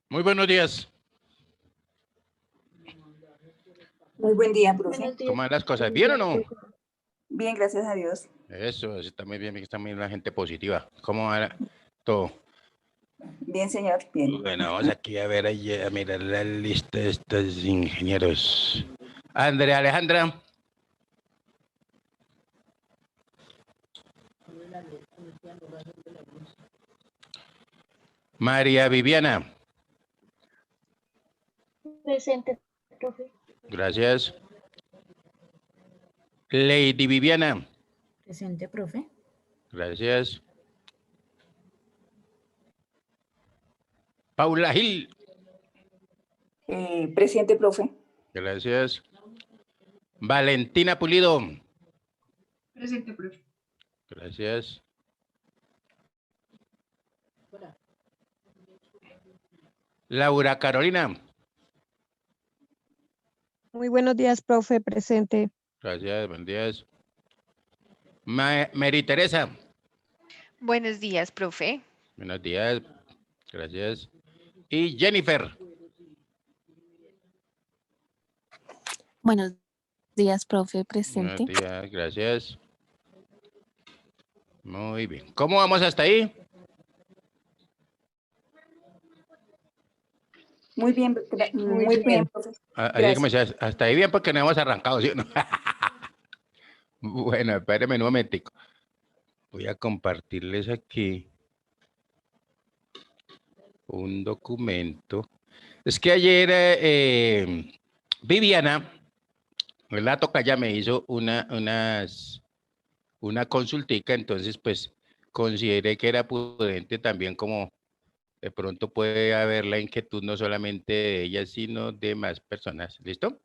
Muy buenos días. Muy buen día, profe. ¿Cómo van las cosas? ¿Bien o no? Bien, gracias a Dios. Eso está muy bien, está muy bien la gente positiva. ¿Cómo va todo? Bien, señor, bien. Bueno, vamos aquí a ver, a mirar la lista de estos ingenieros. Andrea Alejandra. María Viviana. Presente, profe. Gracias. Lady Viviana. Presente, profe. Gracias. Paula Gil. Presente, profe. Gracias. Valentina Pulido. Presente, profe. Gracias. Laura Carolina. Muy buenos días, profe, presente. Gracias, buenos días. Mary Teresa. Buenos días, profe. Buenos días. Gracias. Y Jennifer. Buenos días, profe, presente. Buenos días, gracias. Muy bien. ¿Cómo vamos hasta ahí? Muy bien, muy bien, profe. Así como decía, hasta ahí bien porque no hemos arrancado, ¿sí o no? Bueno, espérenme un momentico. Voy a compartirles aquí un documento. Es que ayer Viviana, la tocaya me hizo una consultica, entonces pues consideré que era prudente también como de pronto puede haber la inquietud no solamente de ella, sino de más personas. ¿Listo?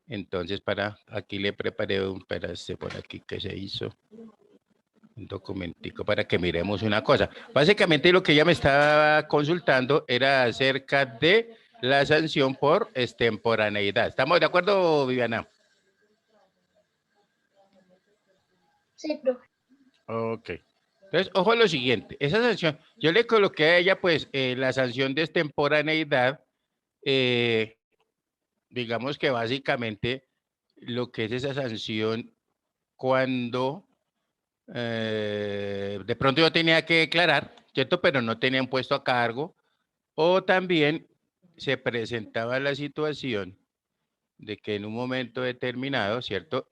Entonces, aquí le preparé un pedazo por aquí que se hizo. Un documentico para que miremos una cosa. Básicamente lo que ella me estaba consultando era acerca de la sanción por extemporaneidad. ¿Estamos de acuerdo, Viviana? Sí, profe. Ok. Entonces, ojo a lo siguiente. Esa sanción, yo le coloqué a ella, pues, la sanción de extemporaneidad, digamos que básicamente lo que es esa sanción cuando de pronto yo tenía que declarar, ¿cierto? Pero no tenía impuesto a cargo, o también se presentaba la situación de que en un momento determinado, ¿cierto?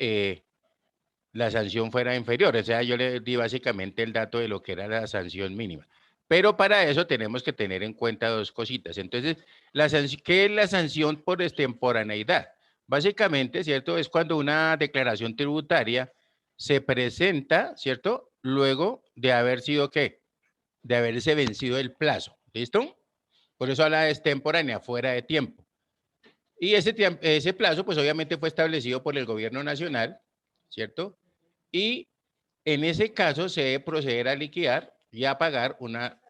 La sanción fuera inferior, o sea, yo le di básicamente el dato de lo que era la sanción mínima. Pero para eso tenemos que tener en cuenta dos cositas. Entonces, ¿qué es la sanción por extemporaneidad? Básicamente, ¿cierto? Es cuando una declaración tributaria se presenta, ¿cierto? Luego de haber sido, ¿qué? De haberse vencido el plazo, ¿listo? Por eso habla de extemporánea, fuera de tiempo. Y ese plazo, pues obviamente fue establecido por el gobierno nacional, ¿cierto? Y en ese caso se debe proceder a liquidar y a pagar una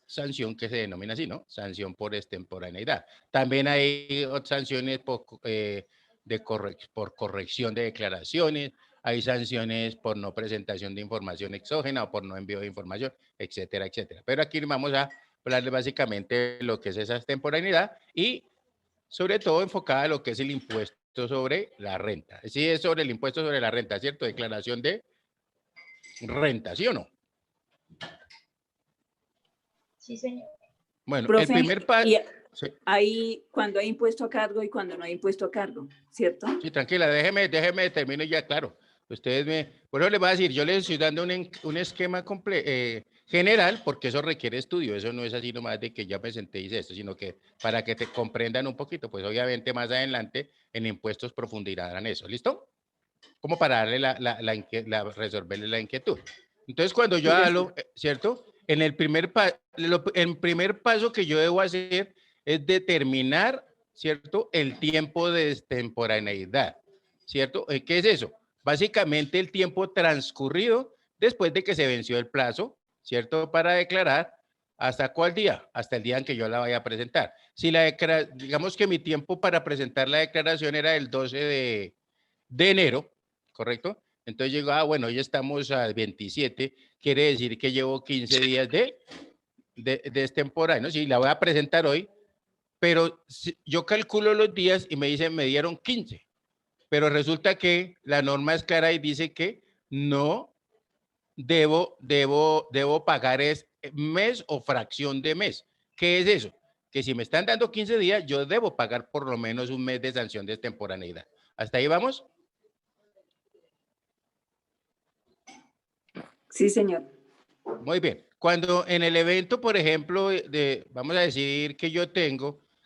sanción que se denomina así, ¿no? Sanción por extemporaneidad. También hay otras sanciones por corrección de declaraciones, hay sanciones por no presentación de información exógena o por no envío de información, etcétera, etcétera. Pero aquí vamos a hablarle básicamente de lo que es esa extemporaneidad y sobre todo enfocada a lo que es el impuesto sobre la renta. Sí, es sobre el impuesto sobre la renta, ¿cierto? Declaración de renta, ¿sí o no? Sí, señor. Bueno, el Profe, primer paso... y Sí, hay cuando hay impuesto a cargo y cuando no hay impuesto a cargo, ¿cierto? sí, tranquila, déjeme termino ya, claro. Por eso les voy a decir, yo les estoy dando un esquema general, porque eso requiere estudio, eso no es así nomás de que ya me senté y hice esto, sino que para que te comprendan un poquito, pues obviamente más adelante en impuestos profundizarán eso, ¿listo? Como para darle resolverle la inquietud. Entonces, cuando yo hablo, ¿cierto? El primer paso que yo debo hacer es determinar, ¿cierto? El tiempo de extemporaneidad, ¿cierto? ¿Qué es eso? Básicamente el tiempo transcurrido después de que se venció el plazo, ¿cierto? Para declarar, ¿hasta cuál día? Hasta el día en que yo la vaya a presentar. Si digamos que mi tiempo para presentar la declaración era el 12 de enero, ¿correcto? Entonces llegó, bueno, hoy estamos a 27, quiere decir que llevo 15 días de extemporáneo, ¿no? Si la voy a presentar hoy, pero yo calculo los días y me dicen, me dieron 15, pero resulta que la norma es clara y dice que no debo pagar es mes o fracción de mes. ¿Qué es eso? Que si me están dando 15 días, yo debo pagar por lo menos un mes de sanción de extemporaneidad. ¿Hasta ahí vamos? Sí, señor. Muy bien. Cuando en el evento, por ejemplo, vamos a decir que yo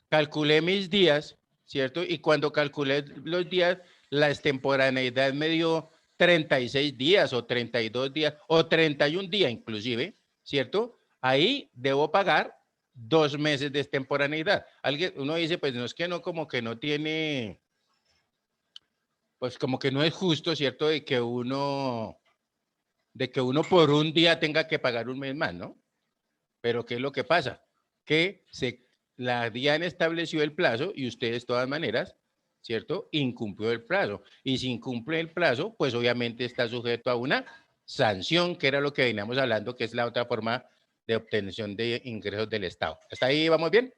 calculé mis días, ¿cierto? Y cuando calculé los días, la extemporaneidad me dio 36 días o 32 días o 31 días inclusive, ¿cierto? Ahí debo pagar 2 meses de extemporaneidad. Uno dice, pues no es que no, como que no tiene, pues como que no es justo, ¿cierto? De que uno por un día tenga que pagar un mes más, ¿no? Pero ¿qué es lo que pasa? Que la DIAN estableció el plazo y ustedes de todas maneras, ¿cierto? Incumplió el plazo. Y si incumple el plazo, pues obviamente está sujeto a una sanción, que era lo que veníamos hablando, que es la otra forma de obtención de ingresos del Estado. ¿Hasta ahí vamos bien?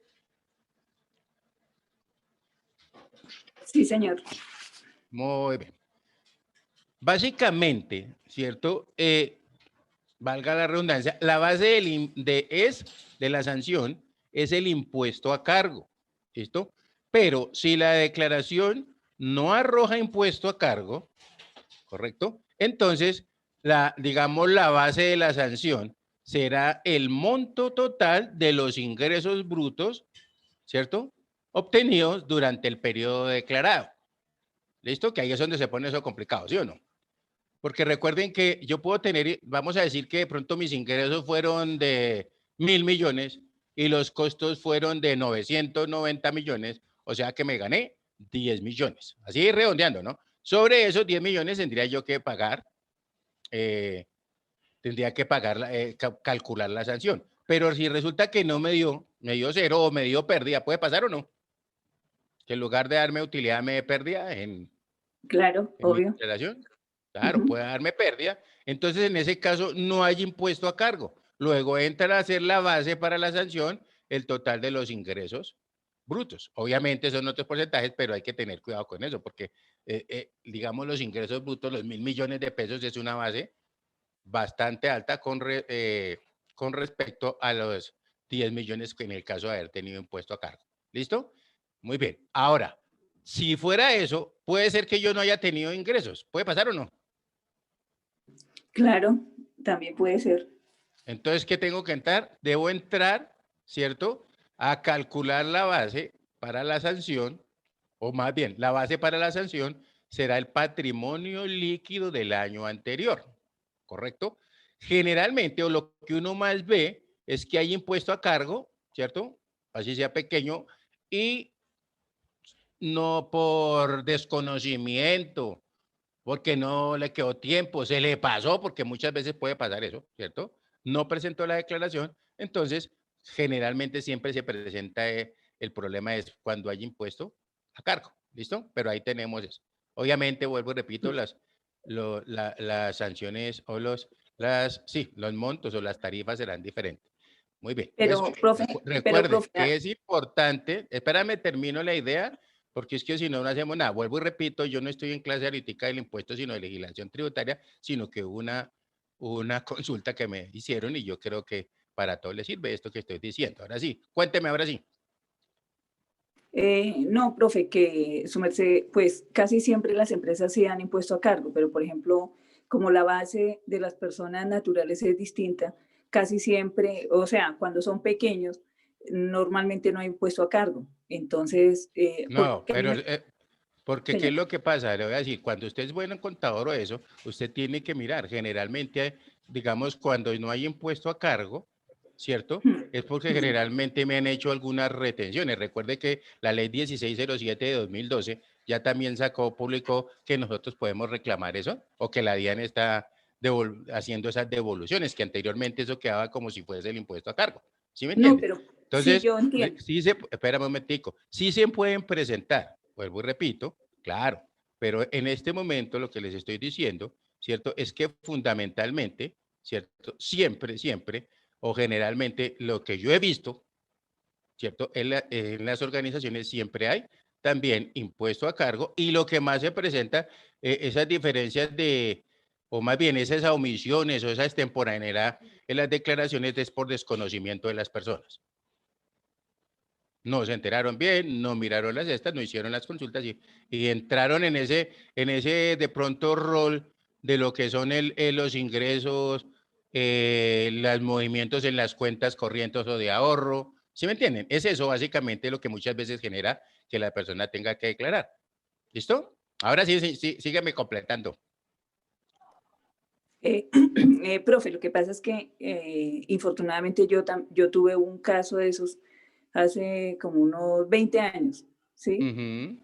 Sí, señor. Muy bien. Básicamente, ¿cierto? Valga la redundancia, la base de la sanción es el impuesto a cargo, ¿listo? Pero si la declaración no arroja impuesto a cargo, ¿correcto? Entonces, digamos, la base de la sanción será el monto total de los ingresos brutos, ¿cierto? Obtenidos durante el periodo declarado. ¿Listo? Que ahí es donde se pone eso complicado, ¿sí o no? Porque recuerden que yo puedo tener, vamos a decir que de pronto mis ingresos fueron de 1.000 millones y los costos fueron de 990 millones, o sea que me gané 10 millones. Así redondeando, ¿no? Sobre esos 10 millones tendría yo que pagar, calcular la sanción. Pero si resulta que no me dio cero o me dio pérdida, ¿puede pasar o no? Que en lugar de darme utilidad me dé pérdida Claro, en mi obvio. declaración. Claro, puede darme pérdida. Entonces, en ese caso, no hay impuesto a cargo. Luego entra a ser la base para la sanción el total de los ingresos brutos. Obviamente son otros porcentajes, pero hay que tener cuidado con eso, porque, digamos, los ingresos brutos, los 1.000 millones de pesos, es una base bastante alta con respecto a los 10 millones que en el caso de haber tenido impuesto a cargo. ¿Listo? Muy bien. Ahora, si fuera eso, puede ser que yo no haya tenido ingresos. ¿Puede pasar o no? Claro, también puede ser. Entonces, ¿qué tengo que entrar? Debo entrar, ¿cierto? A calcular la base para la sanción, o más bien, la base para la sanción será el patrimonio líquido del año anterior, ¿correcto? Generalmente, o lo que uno más ve, es que hay impuesto a cargo, ¿cierto? Así sea pequeño, y no por desconocimiento, porque no le quedó tiempo, se le pasó, porque muchas veces puede pasar eso, ¿cierto? No presentó la declaración, entonces generalmente siempre se presenta el problema es cuando hay impuesto a cargo, ¿listo? Pero ahí tenemos eso. Obviamente, vuelvo y repito, las sanciones o los montos o las tarifas serán diferentes. Muy bien. Pero, Entonces, profe, recuerde que es importante, espérame, termino la idea, porque es que si no, no hacemos nada. Vuelvo y repito, yo no estoy en clase de aritmética del impuesto, sino de legislación tributaria, sino que una consulta que me hicieron y yo creo que para todos les sirve esto que estoy diciendo. Ahora sí, cuénteme ahora sí. no, profe, que su merced, pues casi siempre las empresas sí han impuesto a cargo, pero por ejemplo, como la base de las personas naturales es distinta, casi siempre, o sea, cuando son pequeños, normalmente no hay impuesto a cargo. Entonces, No, porque a mí pero me... porque ¿qué es Señor. lo que pasa? Le voy a decir, cuando usted es bueno en contador o eso, usted tiene que mirar. Generalmente, digamos, cuando no hay impuesto a cargo, ¿cierto? Es porque generalmente me han hecho algunas retenciones. Recuerde que la ley 1607 de 2012 ya también publicó que nosotros podemos reclamar eso o que la DIAN está haciendo esas devoluciones, que anteriormente eso quedaba como si fuese el impuesto a cargo. ¿Sí me No, entiende? pero sí, Entonces, yo entiendo. espérame un momentico, sí se pueden presentar, vuelvo y repito, claro, pero en este momento lo que les estoy diciendo, ¿cierto? Es que fundamentalmente, ¿cierto? Siempre, o generalmente lo que yo he visto, ¿cierto? En las organizaciones siempre hay también impuesto a cargo y lo que más se presenta, esas diferencias o más bien esas omisiones o esa extemporaneidad en las declaraciones es por desconocimiento de las personas. No se enteraron bien, no miraron las estas, no hicieron las consultas y entraron en ese de pronto rol de lo que son los ingresos, los movimientos en las cuentas corrientes o de ahorro. ¿Sí me entienden? Es eso básicamente lo que muchas veces genera que la persona tenga que declarar. ¿Listo? Ahora sí, sígueme completando. Profe, lo que pasa es que infortunadamente yo tuve un caso de esos hace como unos 20 años, ¿sí?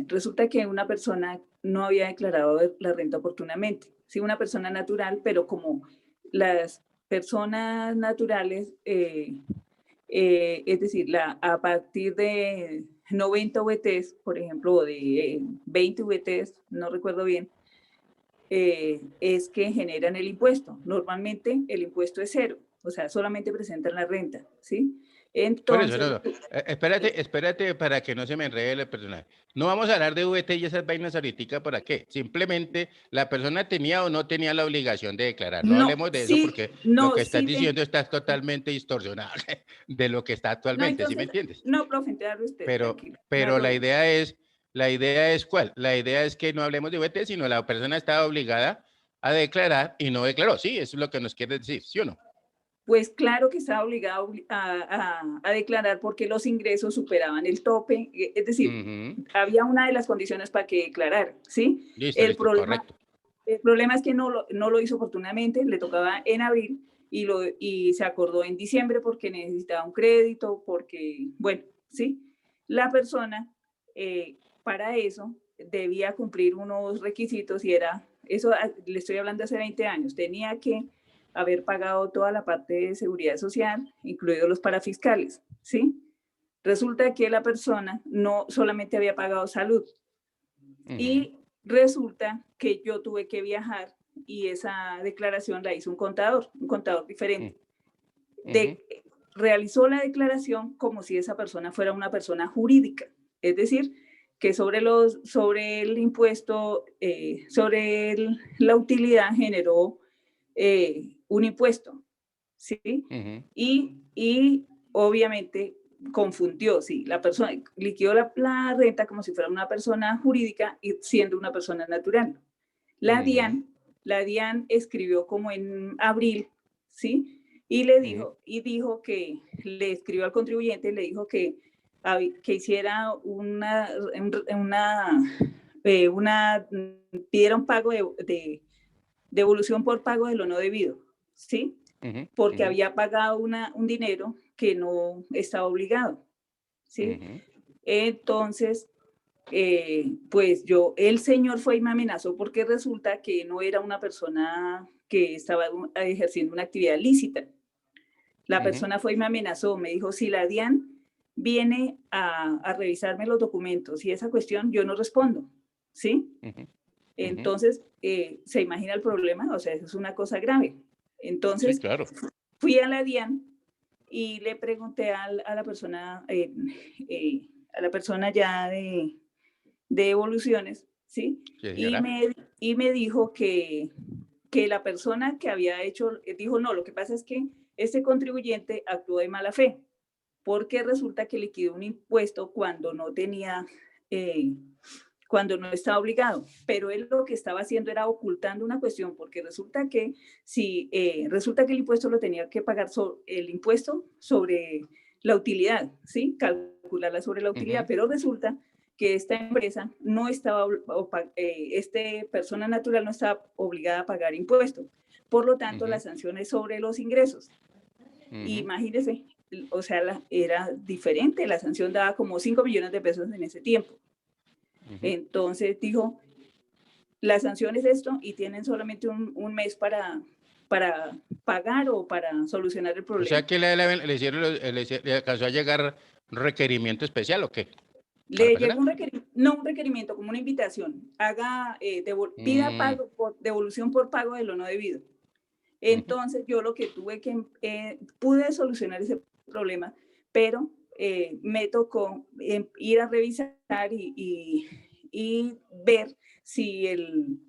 Resulta que una persona no había declarado la renta oportunamente, ¿sí? Una persona natural, pero como las personas naturales, es decir, a partir de 90 VTs, por ejemplo, o de 20 VTs, no recuerdo bien, es que generan el impuesto. Normalmente el impuesto es 0, o sea, solamente presentan la renta, ¿sí? Por eso, Entonces, no. Espérate para que no se me enrede el personaje. No vamos a hablar de VT y esas vainas ahorita, ¿para qué? Simplemente la persona tenía o no tenía la obligación de declarar. No no, hablemos de eso sí, porque lo no, que estás sí, diciendo está totalmente distorsionado de lo que está no, actualmente, ¿sí me entonces, entiendes? no, profe, entienda usted, tranquilo, no hay Pero problema. la idea es ¿cuál? La idea es que no hablemos de VT, sino la persona estaba obligada a declarar y no declaró. Sí, eso es lo que nos quiere decir, ¿sí o no? Pues claro que estaba obligado a declarar porque los ingresos superaban el tope, es decir, había una de las condiciones para que declarara, ¿sí? Listo, correcto. El problema es que no lo hizo oportunamente, le tocaba en abril y se acordó en diciembre porque necesitaba un crédito, porque, bueno, ¿sí? La persona para eso debía cumplir unos requisitos y eso le estoy hablando hace 20 años, tenía que haber pagado toda la parte de seguridad social, incluidos los parafiscales, ¿sí? Resulta que la persona no solamente había pagado salud y resulta que yo tuve que viajar y esa declaración la hizo un contador diferente. Realizó la declaración como si esa persona fuera una persona jurídica, es decir, que sobre el impuesto, la utilidad generó un impuesto, ¿sí? Y obviamente confundió, sí, la persona liquidó la renta como si fuera una persona jurídica y siendo una persona natural. La DIAN escribió como en abril, ¿sí? Y dijo que le escribió al contribuyente y le dijo que hiciera pidiera un pago de devolución por pago de lo no debido, ¿sí? Porque había pagado un dinero que no estaba obligado, ¿sí? Entonces, pues el señor fue y me amenazó porque resulta que no era una persona que estaba ejerciendo una actividad lícita. La persona fue y me amenazó, me dijo, si la DIAN viene a revisarme los documentos y esa cuestión, yo no respondo, ¿sí? Entonces, se imagina el problema, o sea, eso es una cosa grave. Entonces, sí, claro. Fui a la DIAN y le pregunté a la persona ya de evoluciones, ¿sí? Y me dijo que la persona que había hecho, dijo, no, lo que pasa es que este contribuyente actuó de mala fe, porque resulta que liquidó un impuesto cuando no tenía, cuando no estaba obligado, pero él lo que estaba haciendo era ocultando una cuestión, porque resulta que el impuesto lo tenía que pagar el impuesto sobre la utilidad, ¿sí? Calcularla sobre la utilidad, pero resulta que esta empresa no estaba, persona natural no estaba obligada a pagar impuestos. Por lo tanto, la sanción es sobre los ingresos. Imagínense, o sea, era diferente, la sanción daba como 5 millones de pesos en ese tiempo. Entonces dijo, la sanción es esto y tienen solamente un mes para pagar o para solucionar el problema. O sea que le alcanzó a llegar requerimiento especial ¿o qué? Le llegó un requerimiento, como una invitación, pida pago devolución por pago de lo no debido. Entonces yo lo que pude solucionar ese problema, pero me tocó ir a revisar y ver si el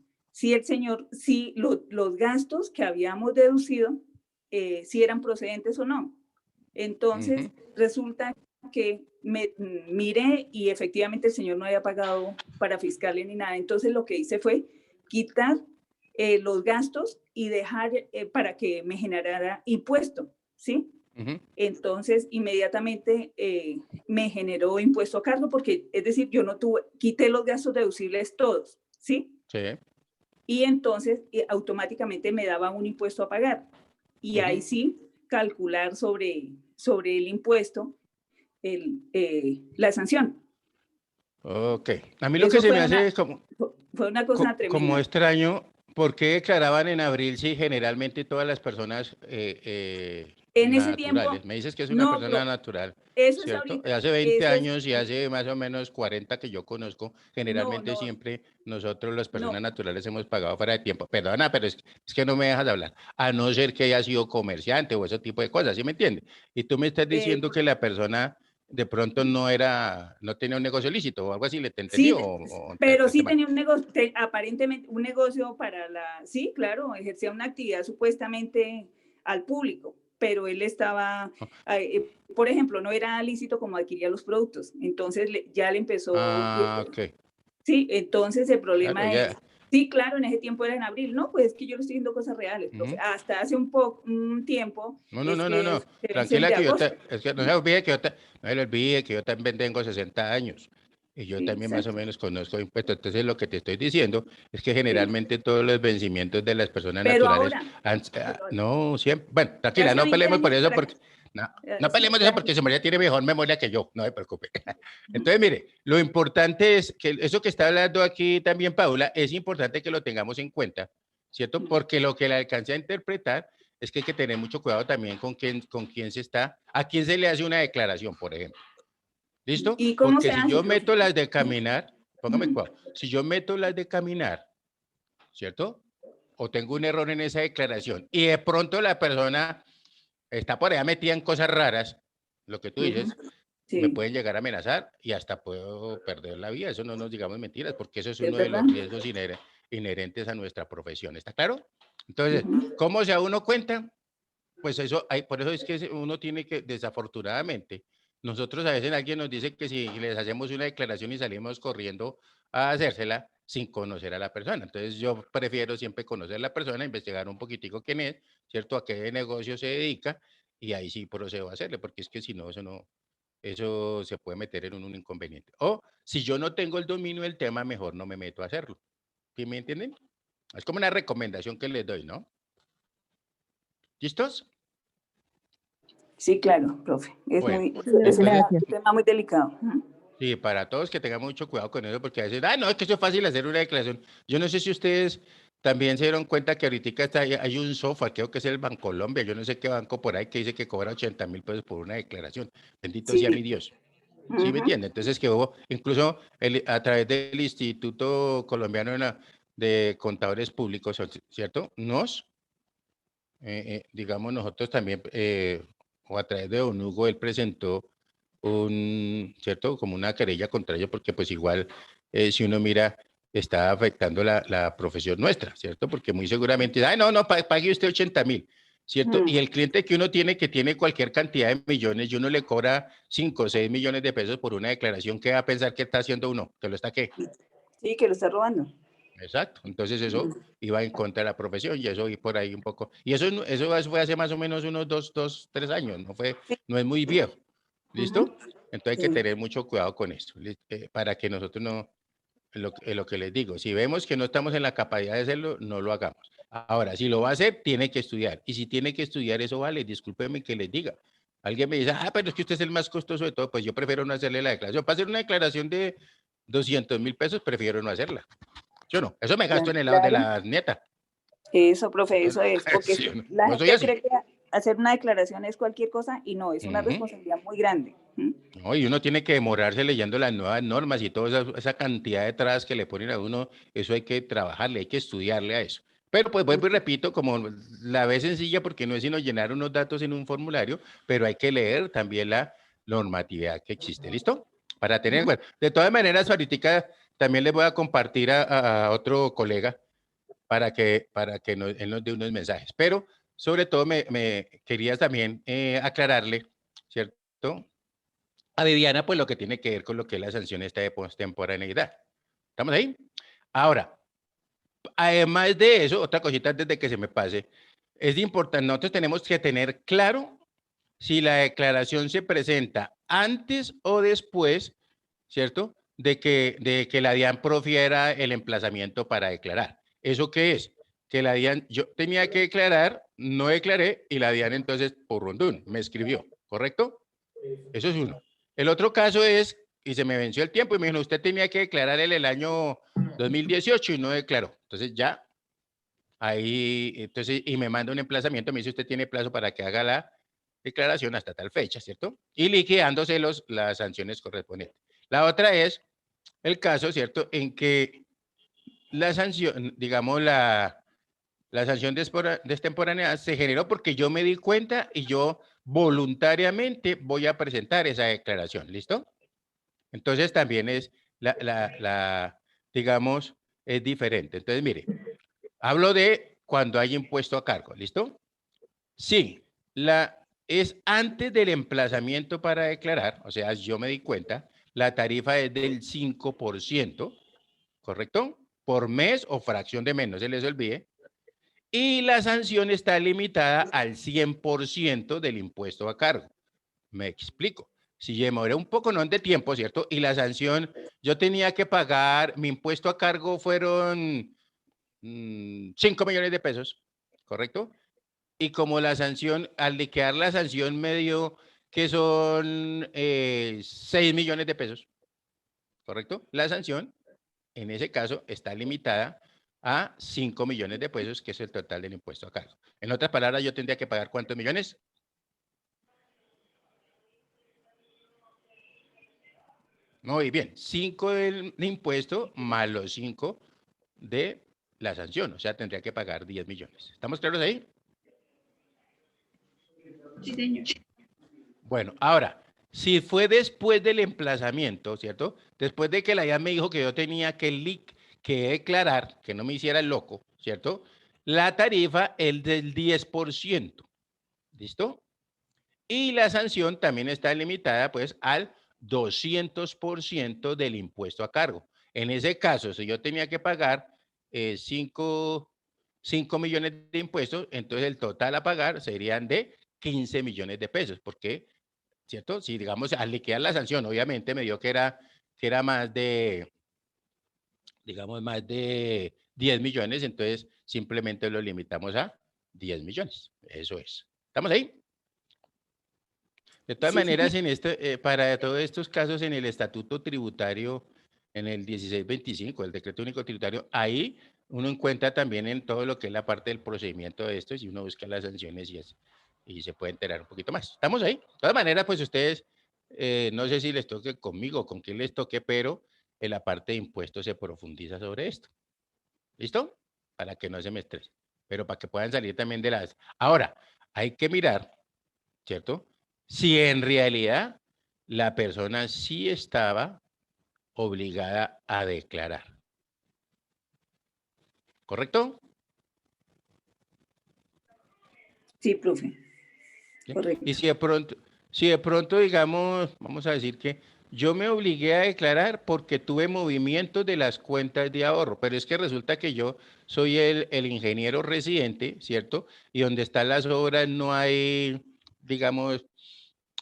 señor, si los gastos que habíamos deducido, si eran procedentes o no. Entonces, resulta que me miré y efectivamente el señor no había pagado para fiscales ni nada. Entonces, lo que hice fue quitar los gastos y dejar para que me generara impuesto, ¿sí? Entonces, inmediatamente me generó impuesto a cargo porque, es decir, yo no tuve, quité los gastos deducibles todos, ¿sí? Sí. Y entonces automáticamente me daba un impuesto a pagar. Y ahí sí, calcular sobre el impuesto la sanción. Ok. A mí lo que Eso se me fue hace es como, fue una cosa tremenda. como extraño, ¿por qué declaraban en abril si generalmente todas las personas En ese tiempo, naturales? Me dices que es una no, persona natural, eso es ¿cierto? ahorita. Hace 20 Eso es, años y hace más o menos 40 que yo conozco, generalmente no, siempre nosotros las personas no. naturales hemos pagado fuera de tiempo. Perdona, pero es que no me dejas de hablar, a no ser que haya sido comerciante o ese tipo de cosas, ¿sí me entiendes? Y tú me estás diciendo que la persona de pronto no tenía un negocio lícito o algo así, ¿le te entendí? Sí, O pero interpreté sí mal. tenía un negocio, aparentemente un negocio sí, claro, ejercía una actividad supuestamente al público, pero él estaba, por ejemplo, no era lícito como adquiría los productos, entonces ya le empezó, Ah, ok. sí, entonces el Claro, problema es, ya. sí, claro, en ese tiempo era en abril, no, pues es que yo le estoy diciendo cosas reales, profe. Hasta hace un tiempo, No, no, es no, no, que no. se vence el Tranquila de que agosto. es que no se olvide que no se le olvide que yo también tengo 60 años y yo Sí, también más o exacto. menos conozco impuestos. Entonces lo que te estoy diciendo es que Sí. generalmente todos los vencimientos de las personas Pero naturales ahora, no siempre, bueno, de tranquila, hace no 20 peleemos por años eso para porque acá, no sí, peleemos de eso porque su María tiene mejor memoria que yo, no se preocupe. Entonces, mire, lo importante es que eso que está hablando aquí también Paula, es importante que lo tengamos en cuenta, ¿cierto? Porque lo que le alcancé a interpretar es que hay que tener mucho cuidado también con quién se está, a quién se le hace una declaración, por ejemplo. ¿Listo? ¿Y cómo Porque se si hace, yo profe? meto las de caminar, póngame cuidado, si yo meto las de caminar, ¿cierto? O tengo un error en esa declaración y de pronto la persona está por allá metida en cosas raras, lo que tú dices, me Sí, pueden llegar a amenazar y hasta puedo perder la vida. Eso no nos digamos mentiras, porque eso es es uno de verdad. los riesgos inherentes a nuestra profesión. ¿Está claro? Entonces, ¿cómo se da uno cuenta? Pues eso, por eso es que uno tiene que, desafortunadamente, nosotros a veces alguien nos dice que si les hacemos una declaración y salimos corriendo a hacérsela sin conocer a la persona. Entonces yo prefiero siempre conocer a la persona, investigar un poquitico quién es, ¿cierto? A qué negocio se dedica y ahí sí procedo a hacerle, porque es que si no, eso se puede meter en un inconveniente. O si yo no tengo el dominio del tema, mejor no me meto a hacerlo. ¿Sí me entienden? Es como una recomendación que les doy, ¿no? ¿Listos? Sí, claro, profe. Es Bueno, es entonces, Gracias. un tema muy delicado. sí, para todos que tengan mucho cuidado con eso, porque a veces, no, es que eso es fácil hacer una declaración. Yo no sé si ustedes también se dieron cuenta que ahorita hay un software, creo que es el Bancolombia, yo no sé qué banco por ahí que dice que cobra 80.000 pesos por una declaración. Bendito sea mi Sí. Dios. ¿Sí me entiende? Entonces que hubo, incluso a través del Instituto Colombiano de Contadores Públicos, ¿cierto? Digamos, nosotros también, o a través de Don Hugo, él presentó ¿cierto? Como una querella contra ellos, porque pues igual, si uno mira, está afectando la profesión nuestra, ¿cierto? Porque muy seguramente, no, no, pague usted 80.000, ¿cierto? Y el cliente que uno tiene, que tiene cualquier cantidad de millones, y uno le cobra 5 o 6 millones de pesos por una declaración, ¿qué va a pensar que está haciendo uno? ¿Que lo está qué? Sí, que lo está robando. Exacto. Entonces eso iba en contra de la profesión y eso y por ahí un poco. Y eso fue hace más o menos unos 3 años, Sí. no es muy viejo. Ujú. ¿Listo? Entonces hay que Sí. tener mucho cuidado con esto, para que nosotros no, lo que les digo, si vemos que no estamos en la capacidad de hacerlo, no lo hagamos. Ahora, si lo va a hacer, tiene que estudiar. Y si tiene que estudiar, eso vale, discúlpeme que les diga. Alguien me dice, pero es que usted es el más costoso de todo, pues yo prefiero no hacerle la declaración. Para hacer una declaración de 200.000 pesos, prefiero no hacerla. Yo no, eso me gasto en el lado de Claro. la nieta. Eso, profe, eso es. Porque Sí, la no soy gente así. cree que hacer una declaración es cualquier cosa y no, es una Ujú. responsabilidad muy grande. No, y uno tiene que demorarse leyendo las nuevas normas y toda esa cantidad de trabas que le ponen a uno, eso hay que trabajarle, hay que estudiarle a eso. Pero pues vuelvo y repito, como la ve sencilla porque no es sino llenar unos datos en un formulario, pero hay que leer también normatividad que existe. ¿Listo? Para tener, bueno, de todas maneras, ahorita también les voy a compartir a otro colega para que él nos dé unos mensajes. Pero sobre todo me quería también aclararle, ¿cierto? A Viviana, pues lo que tiene que ver con lo que es la sanción esta de postemporaneidad. ¿Estamos ahí? Ahora, además de eso, otra cosita antes de que se me pase, es importante, nosotros tenemos que tener claro si la declaración se presenta antes o después, ¿cierto? De que la DIAN profiera el emplazamiento para declarar. ¿Eso qué es? Que la DIAN, yo tenía que declarar, no declaré, y la DIAN entonces, por rondún, me escribió, ¿correcto? Eso es uno. El otro caso es, y se me venció el tiempo, y me dijo, usted tenía que declarar el año 2018 y no declaró. Entonces ya, ahí, entonces, y me manda un emplazamiento, me dice, usted tiene plazo para que haga la declaración hasta tal fecha, ¿cierto? Y liquidándose las sanciones correspondientes. La otra es el caso, ¿cierto? En que la sanción, digamos, la sanción de extemporaneidad se generó porque yo me di cuenta y yo voluntariamente voy a presentar esa declaración, ¿listo? Entonces también es digamos, es diferente. Entonces, mire, hablo de cuando hay impuesto a cargo, ¿listo? Sí, es antes del emplazamiento para declarar, o sea, yo me di cuenta, la tarifa es del 5%, ¿correcto? Por mes o fracción de mes, no se les olvide. Y la sanción está limitada al 100% del impuesto a cargo. Me explico. Si yo demoré un poco, no de tiempo, ¿cierto? Y la sanción, yo tenía que pagar, mi impuesto a cargo fueron 5 millones de pesos, ¿correcto? Y como la sanción, al liquidar la sanción me dio que son 6 millones de pesos, ¿correcto? La sanción, en ese caso, está limitada a 5 millones de pesos, que es el total del impuesto a cargo. En otras palabras, yo tendría que pagar ¿cuántos millones? Muy bien, 5 del impuesto más los 5 de la sanción, o sea, tendría que pagar 10 millones. ¿Estamos claros ahí? Sí, señor. Bueno, ahora, si fue después del emplazamiento, ¿cierto? Después de que la DIAN me dijo que yo tenía que declarar, que no me hiciera el loco, ¿cierto? La tarifa es del 10%, ¿listo? Y la sanción también está limitada, pues, al 200% del impuesto a cargo. En ese caso, si yo tenía que pagar 5 millones de impuestos, entonces el total a pagar serían de 15 millones de pesos, porque ¿cierto? Si, digamos, al liquidar la sanción, obviamente me dio que era más de, digamos, más de 10 millones, entonces simplemente lo limitamos a 10 millones. Eso es. ¿Estamos ahí? De todas Sí, maneras, para todos estos casos en el estatuto tributario, en el 1625, el decreto único tributario, ahí uno encuentra también en todo lo que es la parte del procedimiento de esto, y uno busca las sanciones y se puede enterar un poquito más. ¿Estamos ahí? De todas maneras, pues ustedes, no sé si les toque conmigo, con quién les toque, pero en la parte de impuestos se profundiza sobre esto. ¿Listo? Para que no se me estresen, pero para que puedan salir también de las... Ahora, hay que mirar, ¿cierto? Si en realidad la persona sí estaba obligada a declarar. ¿Correcto? sí, profe. ¿Sí? Correcto. Y si de pronto, digamos, vamos a decir que yo me obligué a declarar porque tuve movimientos de las cuentas de ahorro, pero es que resulta que yo soy el ingeniero residente, ¿cierto? Y donde están las obras no hay, digamos,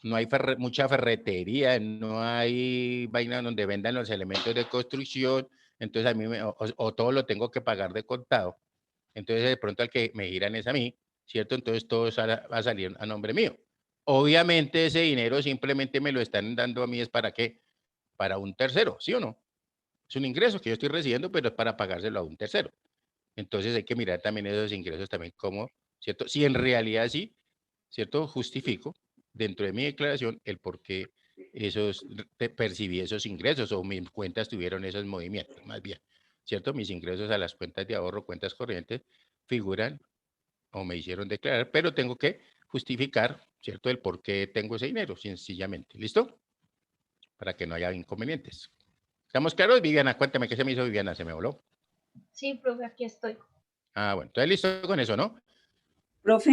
no hay mucha ferretería, no hay vaina donde vendan los elementos de construcción, entonces a mí o todo lo tengo que pagar de contado. Entonces de pronto al que me giran es a mí, ¿cierto? Entonces todo va a salir a nombre mío. Obviamente ese dinero simplemente me lo están dando a mí es para qué? Para un tercero, ¿sí o no? Es un ingreso que yo estoy recibiendo, pero es para pagárselo a un tercero. Entonces hay que mirar también esos ingresos también como, ¿cierto? Si en realidad sí, ¿cierto? Justifico dentro de mi declaración el por qué percibí esos ingresos o mis cuentas tuvieron esos movimientos, más bien, ¿cierto? Mis ingresos a las cuentas de ahorro, cuentas corrientes, figuran o me hicieron declarar, pero tengo que justificar, ¿cierto? El por qué tengo ese dinero, sencillamente. ¿Listo? Para que no haya inconvenientes. ¿Estamos claros, Viviana? Cuéntame, ¿qué se me hizo, Viviana? ¿Se me voló? Sí, profe, aquí estoy. Ah, bueno, entonces listo con eso, ¿no? Profe,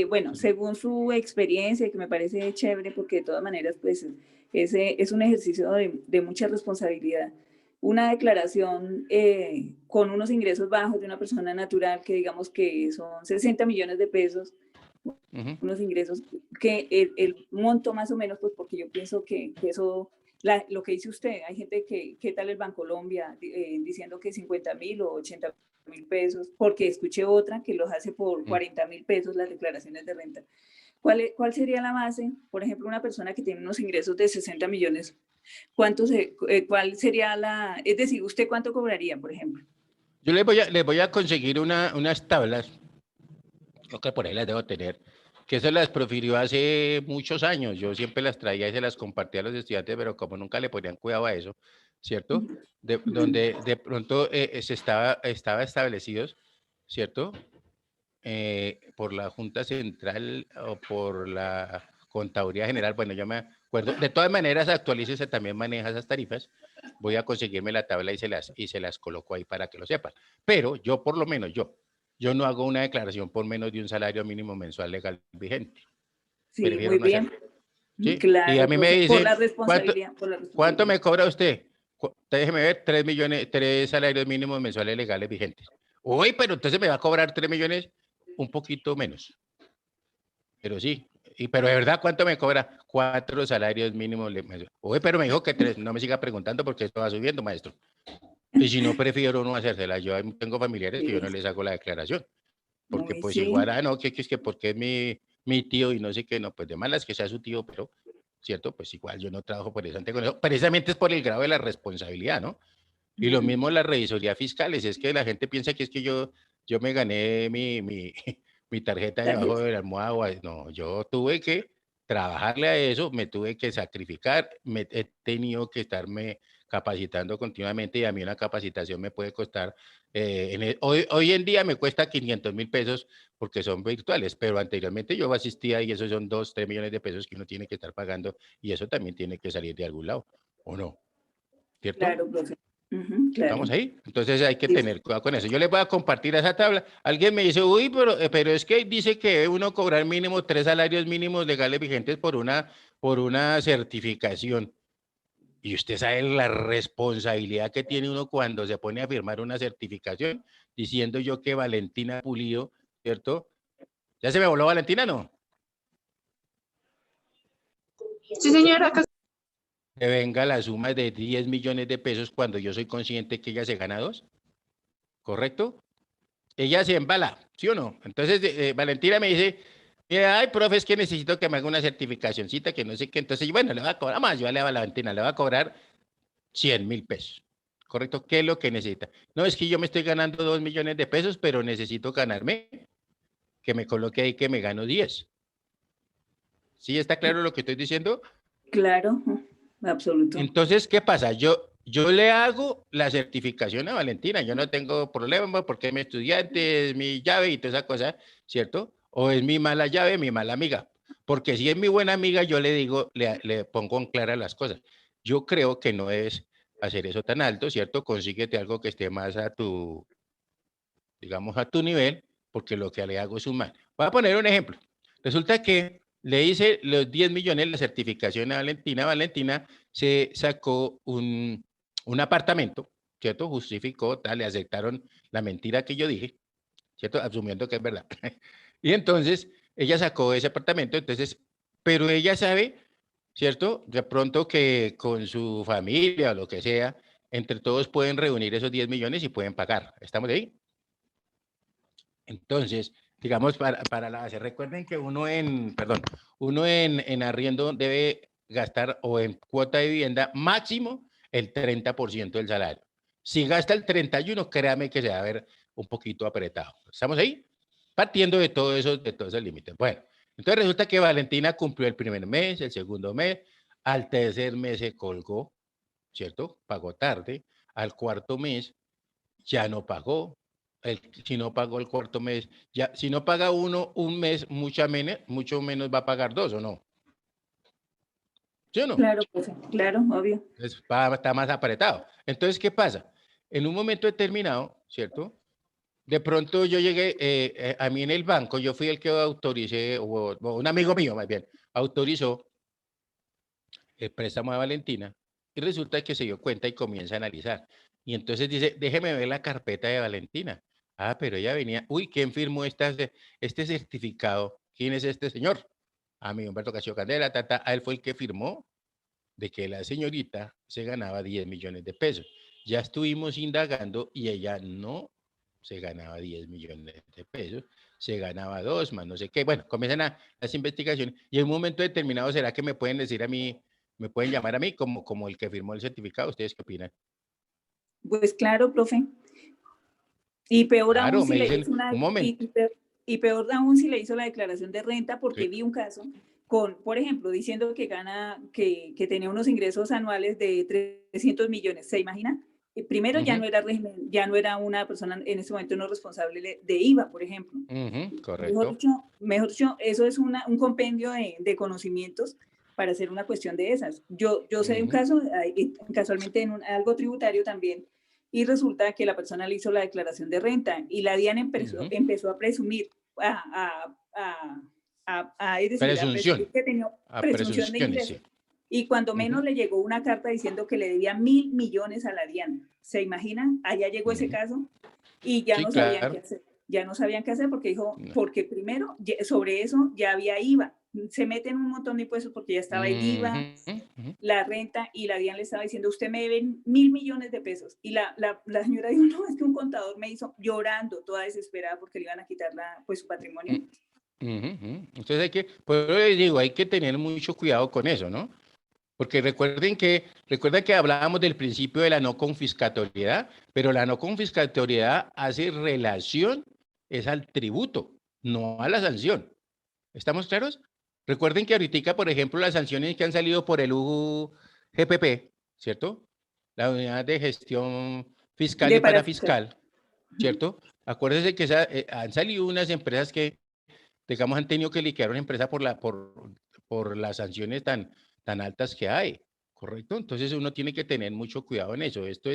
bueno, según su experiencia, que me parece chévere, porque de todas maneras, pues, es un ejercicio de mucha responsabilidad. Una declaración con unos ingresos bajos de una persona natural, que digamos que son 60 millones de pesos, Ujú. unos ingresos, que el monto más o menos, pues porque yo pienso que eso, lo que dice usted, hay gente que, ¿qué tal el Bancolombia? Diciendo que 50.000 o 80.000 pesos, porque escuché otra que los hace por 40.000 pesos las declaraciones de renta. ¿Cuál sería la base? Por ejemplo, una persona que tiene unos ingresos de 60 millones, ¿cuál sería la, es decir, usted cuánto cobraría, por ejemplo? Yo les voy a conseguir unas tablas, creo que por ahí las debo tener, que se las profirió hace muchos años. Yo siempre las traía y se las compartía a los estudiantes, pero como nunca le ponían cuidado a eso, ¿cierto? Donde de pronto estaba establecidos, ¿cierto? Por la Junta Central o por la Contaduría General, bueno, yo me acuerdo. De todas maneras, actualícese, también maneja esas tarifas. Voy a conseguirme la tabla y se las coloco ahí para que lo sepan. Pero yo, por lo menos, yo no hago una declaración por menos de un salario mínimo mensual legal vigente. Sí, Prefiero muy no hacerlo. bien. ¿Sí? Y a Claro, mí me profe, por la dicen, responsabilidad, por la ¿cuánto me responsabilidad. cobra usted? Déjeme ver, 3 millones, 3 salarios mínimos mensuales legales vigentes. Uy, pero entonces me va a cobrar 3 millones, un poquito menos. Pero sí, pero de verdad, ¿cuánto me cobra? 4 salarios mínimos. Uy, pero me dijo que 3, no me siga preguntando porque esto va subiendo, maestro. Y si no, prefiero no hacérsela. Yo tengo familiares que yo no les hago la declaración. Porque Muy, pues sí, igual, no, que es que porque es mi tío y no sé qué, no, pues de malas que sea su tío, pero, ¿cierto? Pues igual yo no trabajo precisamente con eso. Precisamente es por el grado de la responsabilidad, ¿no? Y lo mismo las revisorías fiscales, es que la gente piensa que es que yo me gané mi tarjeta debajo de la almohada. No, yo tuve que trabajarle a eso, me tuve que sacrificar, he tenido que estarme capacitando continuamente y a mí una capacitación me puede costar, hoy en día me cuesta 500.000 pesos porque son virtuales, pero anteriormente yo asistía y esos son 2, 3 millones de pesos que uno tiene que estar pagando y eso también tiene que salir de algún lado, ¿o no? ¿Cierto? claro, profe. Claro. ¿Estamos ahí? Entonces hay que Sí, tener cuidado con eso. Yo les voy a compartir esa tabla. Alguien me dice, uy, pero es que dice que debe uno cobrar mínimo 3 salarios mínimos legales vigentes por una certificación. Y usted sabe la responsabilidad que tiene uno cuando se pone a firmar una certificación, diciendo yo que Valentina Pulido, ¿cierto? ¿Ya se me voló Valentina, no? Sí, señora, acá. Que venga la suma de 10 millones de pesos cuando yo soy consciente que ella se gana 2, ¿correcto? Ella se embala, ¿sí o no? Entonces, Valentina me dice, mira, ay, profe, es que necesito que me haga una certificacioncita, que no sé qué. Entonces, bueno, le voy a cobrar más, yo le a Valentina, le voy a cobrar 100.000 pesos, ¿correcto? ¿Qué es lo que necesita? No, es que yo me estoy ganando 2 millones de pesos, pero necesito ganarme, que me coloque ahí que me gano 10. ¿Sí está claro lo que estoy diciendo? claro, absoluto. Entonces, ¿qué pasa? Yo le hago la certificación a Valentina, yo no tengo problema porque es mi estudiante, es mi llave y toda esa cosa, ¿cierto? O es mi mala llave, mi mala amiga. Porque si es mi buena amiga, yo le digo, le pongo en clara las cosas. Yo creo que no es hacer eso tan alto, ¿cierto? Consíguete algo que esté más a tu, digamos, a tu nivel, porque lo que le hago es un mal. Voy a poner un ejemplo. Resulta que le hice los 10 millones la certificación a Valentina. Valentina se sacó un apartamento, ¿cierto? Justificó, tal, le aceptaron la mentira que yo dije, ¿cierto? Asumiendo que es verdad. Y entonces ella sacó ese apartamento, entonces, pero ella sabe, ¿cierto? De pronto que con su familia o lo que sea, entre todos pueden reunir esos 10 millones y pueden pagar. ¿Estamos ahí? Entonces, digamos, para la base, recuerden que uno en arriendo debe gastar o en cuota de vivienda máximo el 30% del salario. Si gasta el 31%, créame que se va a ver un poquito apretado. ¿Estamos ahí? Partiendo de todos esos límites. Bueno, entonces resulta que Valentina cumplió el primer mes, el segundo mes, al tercer mes se colgó, ¿cierto? Pagó tarde, al cuarto mes ya no pagó, Si no pagó el cuarto mes, ya, si no paga uno un mes, mucho menos va a pagar dos, ¿o no? ¿Sí o no? Claro, profe, claro, obvio. Entonces, está más apretado. Entonces, ¿qué pasa? En un momento determinado, ¿cierto? De pronto yo llegué, a mí en el banco, yo fui el que autoricé, o un amigo mío más bien, autorizó el préstamo de Valentina y resulta que se dio cuenta y comienza a analizar. Y entonces dice, déjeme ver la carpeta de Valentina. Ah, pero ella venía, uy, ¿quién firmó este certificado? ¿Quién es este señor? A mí, Humberto Castillo Candela, a él fue el que firmó de que la señorita se ganaba 10 millones de pesos. Ya estuvimos indagando y ella no se ganaba 10 millones de pesos, se ganaba 2 más no sé qué. Bueno, comienzan las investigaciones y en un momento determinado, ¿será que me pueden decir a mí, me pueden llamar a mí como el que firmó el certificado? ¿Ustedes qué opinan? Pues claro, profe. Y peor aún Claro, si me le dicen, hizo una, un momento. y peor aún si le hizo la declaración de renta, porque Sí. vi un caso con, por ejemplo, diciendo que que tenía unos ingresos anuales de 300 millones. ¿Se imagina? Primero ya no era régimen, ya no era una persona en ese momento no responsable de IVA, por ejemplo. Correcto. Mejor dicho, eso es un compendio de conocimientos para hacer una cuestión de esas. Yo sé de un caso, casualmente en algo tributario también, y resulta que la persona le hizo la declaración de renta y la DIAN empezó a presumir, es decir, a presumir Presunción. que tenía A presunción de presunciones, ingresos. sí. Y cuando menos le llegó una carta diciendo que le debía 1.000 millones a la DIAN. ¿Se imaginan? Allá llegó ese caso y ya Sí, no sabían qué claro. hacer. Ya no sabían qué hacer porque dijo, No. porque primero sobre eso ya había IVA. Se meten un montón de impuestos porque ya estaba el IVA, la renta, y la DIAN le estaba diciendo, usted me debe 1.000 millones de pesos. Y la señora dijo, no, es que un contador me hizo llorando, toda desesperada porque le iban a quitar pues, su patrimonio. Entonces hay que, pues les digo, hay que tener mucho cuidado con eso, ¿no? Porque recuerden que hablábamos del principio de la no confiscatoriedad, pero la no confiscatoriedad hace relación es al tributo, no a la sanción. ¿Estamos claros? Recuerden que ahorita, por ejemplo, las sanciones que han salido por el UGPP, ¿cierto? La Unidad de Gestión Fiscal y Parafiscal, ¿cierto? Acuérdense que han salido unas empresas que, digamos, han tenido que liquidar una empresa por las sanciones tan altas que hay, ¿correcto? Entonces uno tiene que tener mucho cuidado en eso. Esto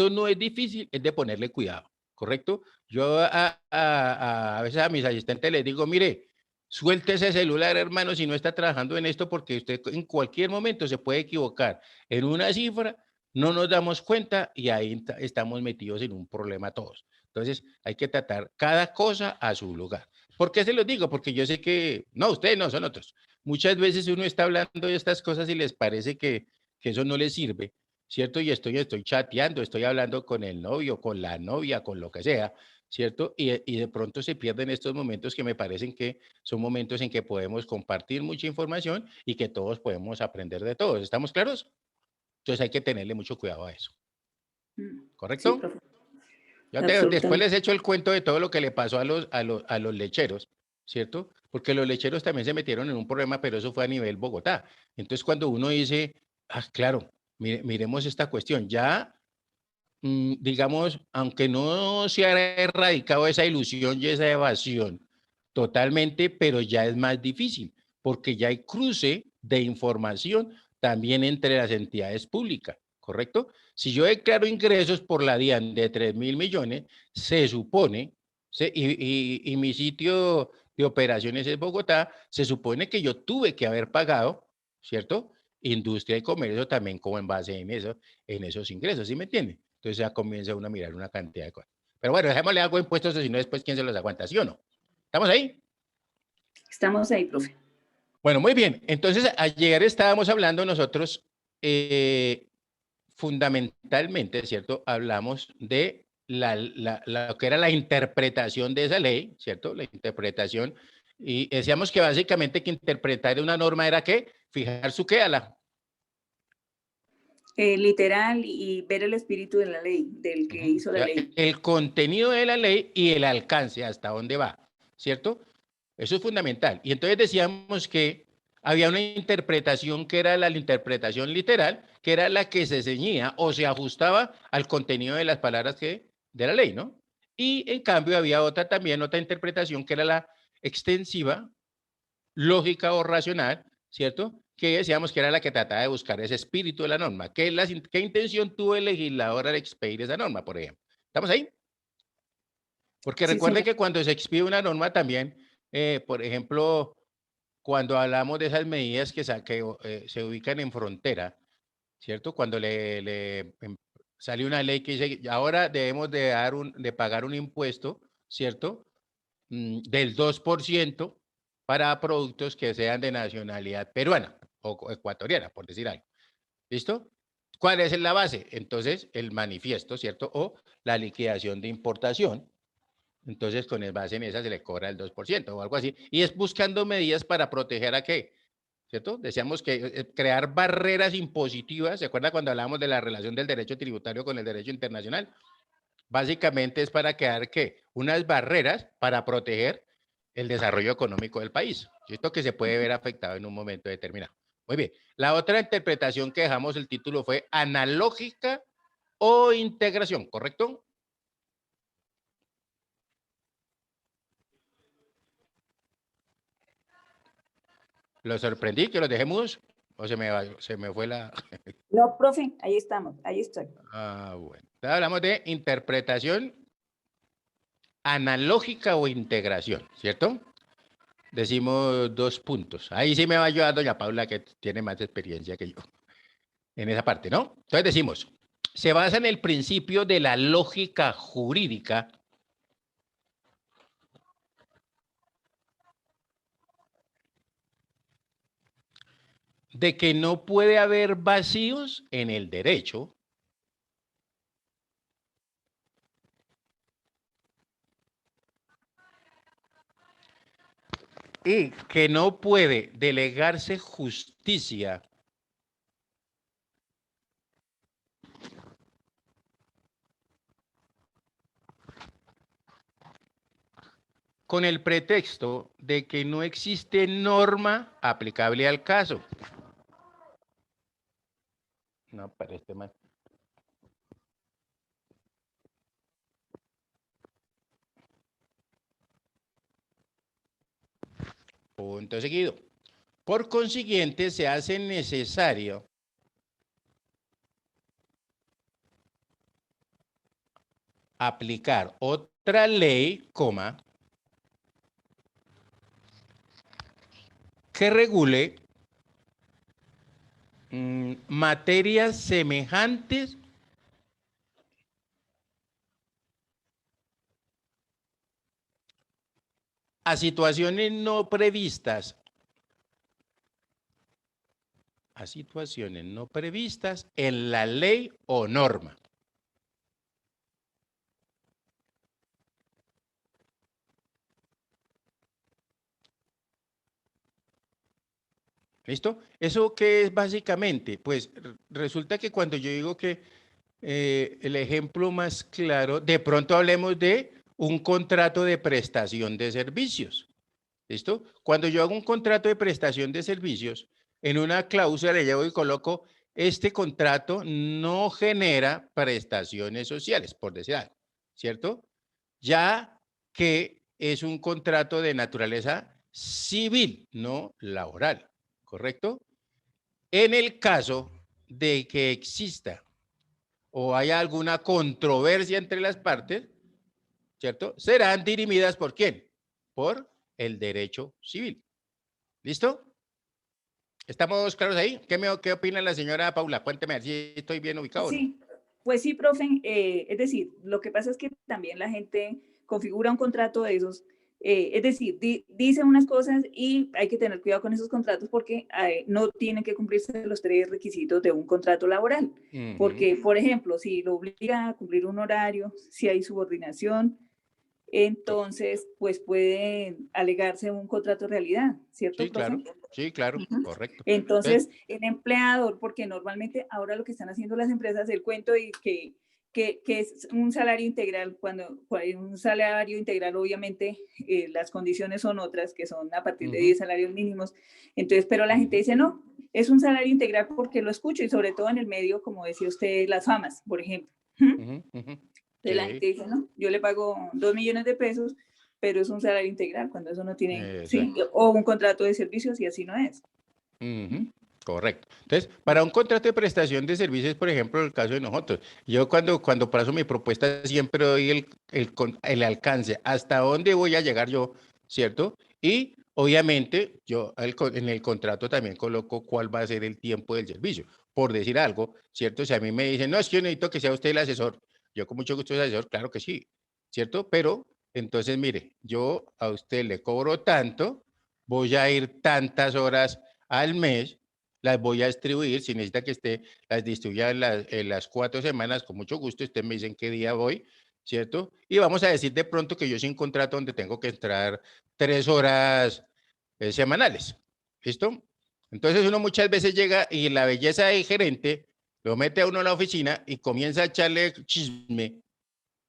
no es difícil, es de ponerle cuidado, ¿correcto? Yo a veces a mis asistentes les digo, mire, suelte ese celular, hermano, si no está trabajando en esto, porque usted en cualquier momento se puede equivocar en una cifra, no nos damos cuenta y ahí estamos metidos en un problema todos. Entonces hay que tratar cada cosa a su lugar. ¿Por qué se los digo? Porque yo sé que, no, ustedes no, son otros. Muchas veces uno está hablando de estas cosas y les parece que eso no les sirve, ¿cierto? Y estoy chateando, estoy hablando con el novio, con la novia, con lo que sea, ¿cierto? Y de pronto se pierden estos momentos que me parecen que son momentos en que podemos compartir mucha información y que todos podemos aprender de todos. ¿Estamos claros? Entonces hay que tenerle mucho cuidado a eso. ¿Correcto? Sí, profe. Después les echo el cuento de todo lo que le pasó a los lecheros, ¿cierto? Porque los lecheros también se metieron en un problema, pero eso fue a nivel Bogotá. Entonces, cuando uno dice, claro, miremos esta cuestión, ya, digamos, aunque no se ha erradicado esa ilusión y esa evasión totalmente, pero ya es más difícil, porque ya hay cruce de información también entre las entidades públicas, ¿correcto? Si yo declaro ingresos por la DIAN de 3.000 millones, se supone, y mi sitio de operaciones es Bogotá, se supone que yo tuve que haber pagado, ¿cierto? Industria y comercio también como en base en esos ingresos, ¿sí me entiende? Entonces ya comienza uno a mirar una cantidad de cosas. Pero bueno, dejémosle algo de impuestos, si no después quién se los aguanta, ¿sí o no? ¿Estamos ahí? Estamos ahí, profe. Bueno, muy bien. Entonces, ayer estábamos hablando nosotros fundamentalmente, ¿cierto? Hablamos de lo que era la interpretación de esa ley, ¿cierto? La interpretación. Y decíamos que básicamente que interpretar una norma era ¿qué? Fijar su qué a la... Literal y ver el espíritu de la ley, del que hizo la ley. El contenido de la ley y el alcance, hasta dónde va, ¿cierto? Eso es fundamental. Y entonces decíamos que había una interpretación que era la interpretación literal, que era la que se ceñía o se ajustaba al contenido de las palabras de la ley, ¿no? Y en cambio había también otra interpretación que era la extensiva, lógica o racional, ¿cierto? Que decíamos que era la que trataba de buscar ese espíritu de la norma. ¿Qué intención tuvo el legislador al expedir esa norma, por ejemplo? ¿Estamos ahí? Porque Sí, recuerde señor. que cuando se expide una norma también, por ejemplo, cuando hablamos de esas medidas que se ubican en frontera, ¿cierto? Cuando sale una ley que dice, ahora debemos de pagar un impuesto, ¿cierto? Del 2% para productos que sean de nacionalidad peruana o ecuatoriana, por decir algo. ¿Listo? ¿Cuál es la base? Entonces, el manifiesto, ¿cierto? O la liquidación de importación. Entonces, con el base en esa se le cobra el 2% o algo así. Y es buscando medidas para proteger a qué, ¿cierto? Decíamos que crear barreras impositivas, ¿se acuerda cuando hablábamos de la relación del derecho tributario con el derecho internacional? Básicamente es para crear, ¿qué? Unas barreras para proteger el desarrollo económico del país, ¿cierto? Que se puede ver afectado en un momento determinado. Muy bien. La otra interpretación que dejamos el título fue analógica o integración, ¿correcto? ¿Lo sorprendí que los dejemos? ¿O se me fue la...? No, profe, ahí estamos, ahí estoy. Ah, bueno. Entonces hablamos de interpretación analógica o integración, ¿cierto? Decimos 2 puntos. Ahí sí me va a ayudar doña Paula, que tiene más experiencia que yo en esa parte, ¿no? Entonces decimos, se basa en el principio de la lógica jurídica de que no puede haber vacíos en el derecho y que no puede delegarse justicia con el pretexto de que no existe norma aplicable al caso. No, para este mal. Punto seguido. Por consiguiente, se hace necesario aplicar otra ley, que regule materias semejantes a situaciones no previstas, en la ley o norma. ¿Listo? ¿Eso qué es básicamente? Pues resulta que cuando yo digo que el ejemplo más claro, de pronto hablemos de un contrato de prestación de servicios. ¿Listo? Cuando yo hago un contrato de prestación de servicios, en una cláusula le llevo y coloco, este contrato no genera prestaciones sociales, por decir algo, ¿cierto? Ya que es un contrato de naturaleza civil, no laboral, ¿correcto? En el caso de que exista o haya alguna controversia entre las partes, ¿cierto? Serán dirimidas ¿por quién? Por el derecho civil. ¿Listo? ¿Estamos claros ahí? ¿Qué opina la señora Paula? Cuénteme a ver si estoy bien ubicado o no. Sí, pues sí, profe. Es decir, lo que pasa es que también la gente configura un contrato de esos. Es decir, dice unas cosas y hay que tener cuidado con esos contratos porque no tienen que cumplirse los 3 requisitos de un contrato laboral. Porque, por ejemplo, si lo obliga a cumplir un horario, si hay subordinación, entonces, pues puede alegarse un contrato de realidad, ¿cierto, Sí, profe? claro. Sí, claro. Correcto. Entonces, el empleador, porque normalmente ahora lo que están haciendo las empresas, el cuento de que es un salario integral, cuando un salario integral, obviamente, las condiciones son otras, que son a partir de 10 salarios mínimos. Entonces, pero la gente dice, no, es un salario integral porque lo escucho, y sobre todo en el medio, como decía usted, las famas, por ejemplo. Entonces la Sí. gente dice, no, yo le pago 2 millones de pesos, pero es un salario integral, cuando eso no tiene, sí, Exacto. o un contrato de servicios y así no es. Ujú, correcto. Entonces, para un contrato de prestación de servicios, por ejemplo, el caso de nosotros, yo cuando paso mi propuesta siempre doy el alcance, hasta dónde voy a llegar yo, ¿cierto? Y obviamente yo en el contrato también coloco cuál va a ser el tiempo del servicio, por decir algo, ¿cierto? Si a mí me dicen, no, es que yo necesito que sea usted el asesor, yo con mucho gusto soy asesor, claro que sí, ¿cierto? Pero entonces, mire, yo a usted le cobro tanto, voy a ir tantas horas al mes, las voy a distribuir. Si necesita que las distribuya en las 4 semanas, con mucho gusto, usted me dice en qué día voy, ¿cierto? Y vamos a decir de pronto que yo soy un contrato donde tengo que entrar 3 horas semanales, ¿listo? Entonces uno muchas veces llega y la belleza del gerente lo mete a uno a la oficina y comienza a echarle chisme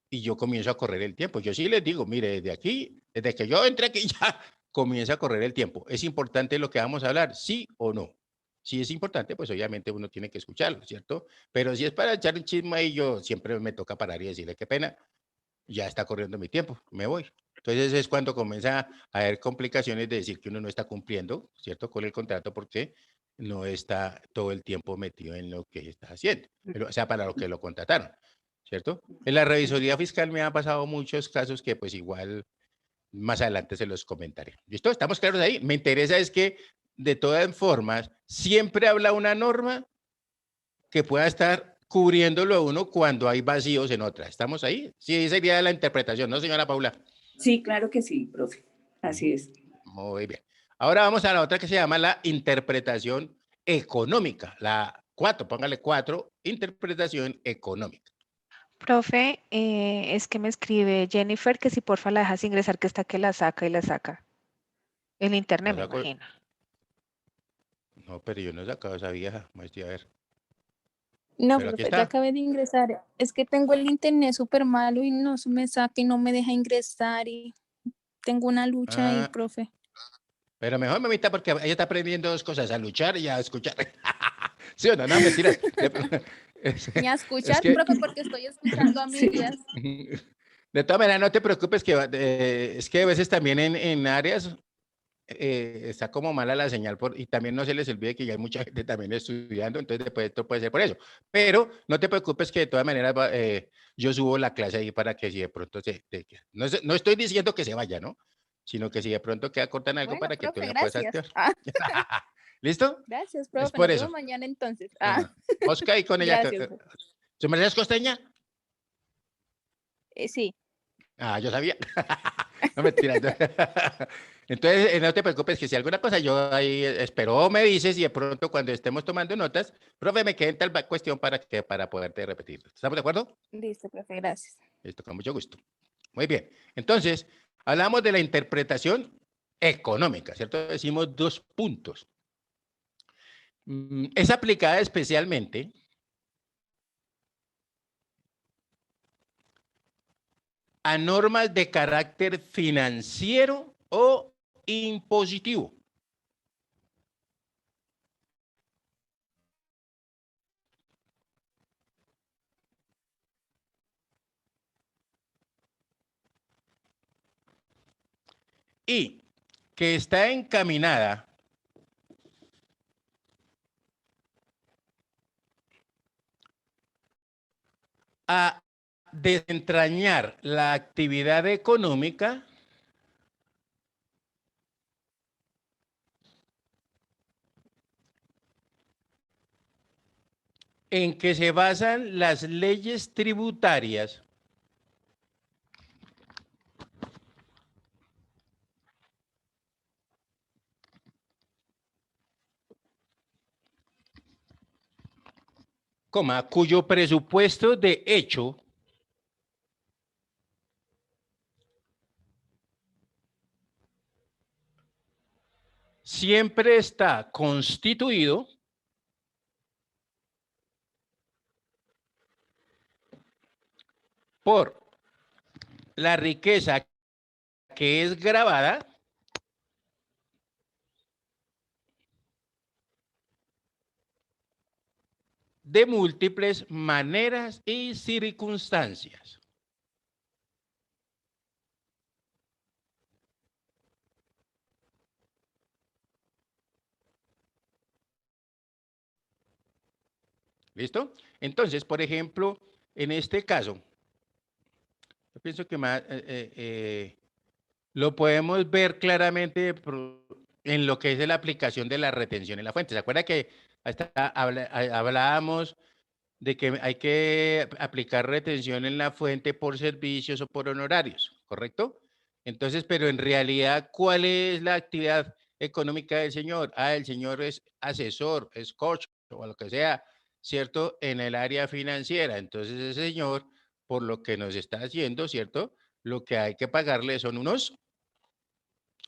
y yo comienzo a correr el tiempo. Yo sí les digo, mire, desde aquí, desde que yo entré aquí ya comienza a correr el tiempo. ¿Es importante lo que vamos a hablar? ¿Sí o no? Si es importante, pues obviamente uno tiene que escucharlo, ¿cierto? Pero si es para echar un chisme ahí, yo siempre me toca parar y decirle, qué pena, ya está corriendo mi tiempo, me voy. Entonces es cuando comienza a haber complicaciones de decir que uno no está cumpliendo, ¿cierto? Con el contrato porque no está todo el tiempo metido en lo que está haciendo, pero, o sea, para lo que lo contrataron, ¿cierto? En la revisoría fiscal me han pasado muchos casos que pues igual más adelante se los comentaré. ¿Listo? ¿Estamos claros ahí? Me interesa es que de todas formas siempre habla una norma que pueda estar cubriéndolo a uno cuando hay vacíos en otra. ¿Estamos ahí? Sí, esa sería la interpretación, ¿no, señora Paula? Sí, claro que sí, profe. Así es. Muy bien. Ahora vamos a la otra que se llama la interpretación económica. La 4, póngale 4, interpretación económica. Profe, es que me escribe Jennifer que si porfa la dejas ingresar, que está que la saca y la saca. El internet, No, me imagino. no, pero yo no he sacado esa vieja. Muestre a ver. No, Pero aquí profe, ya está. acabé de ingresar. Es que tengo el internet súper malo y no se me saca y no me deja ingresar y tengo una lucha ahí, Ah, profe. pero mejor, mamita, porque ella está aprendiendo dos cosas, a luchar y a escuchar. ¿Sí o no? No, mentiras. Ni a Es escuchar, que profe, porque estoy escuchando a Sí. medias. de todas maneras, no te preocupes, que es que a veces también en áreas está como mala la señal y también no se les olvide que ya hay mucha gente también estudiando, entonces después esto puede ser por eso. Pero no te preocupes que de todas maneras yo subo la clase ahí para que si de pronto no estoy diciendo que se vaya, ¿no? Sino que si de pronto queda cortan algo Bueno, para que tú profe, la puedas gracias. activar. Ah, ¿Listo? gracias, Es profe. por Nos eso. vemos mañana entonces. Ah, Oscar y con ella. Gracias, profe. ¿Su merced es costeña? Sí, Ah, yo sabía. No mentira. Entonces, no te preocupes que si alguna cosa yo ahí espero o me dices y de pronto cuando estemos tomando notas, profe, me quede en tal cuestión para poderte repetir. ¿Estamos de acuerdo? listo, profe, gracias. Listo, con mucho gusto. Muy bien. Entonces, hablamos de la interpretación económica, ¿cierto? Decimos 2 puntos. Es aplicada especialmente a normas de carácter financiero o impositivo. Y que está encaminada a desentrañar la actividad económica en que se basan las leyes tributarias cuyo presupuesto de hecho siempre está constituido por la riqueza que es grabada de múltiples maneras y circunstancias. ¿Listo? Entonces, por ejemplo, en este caso, yo pienso que más, lo podemos ver claramente en lo que es la aplicación de la retención en la fuente. ¿Se acuerda que hasta hablábamos de que hay que aplicar retención en la fuente por servicios o por honorarios, ¿correcto? Entonces, pero en realidad, ¿cuál es la actividad económica del señor? Ah, el señor es asesor, es coach o lo que sea, ¿cierto? En el área financiera. Entonces, ese señor, por lo que nos está haciendo, ¿cierto? Lo que hay que pagarle son unos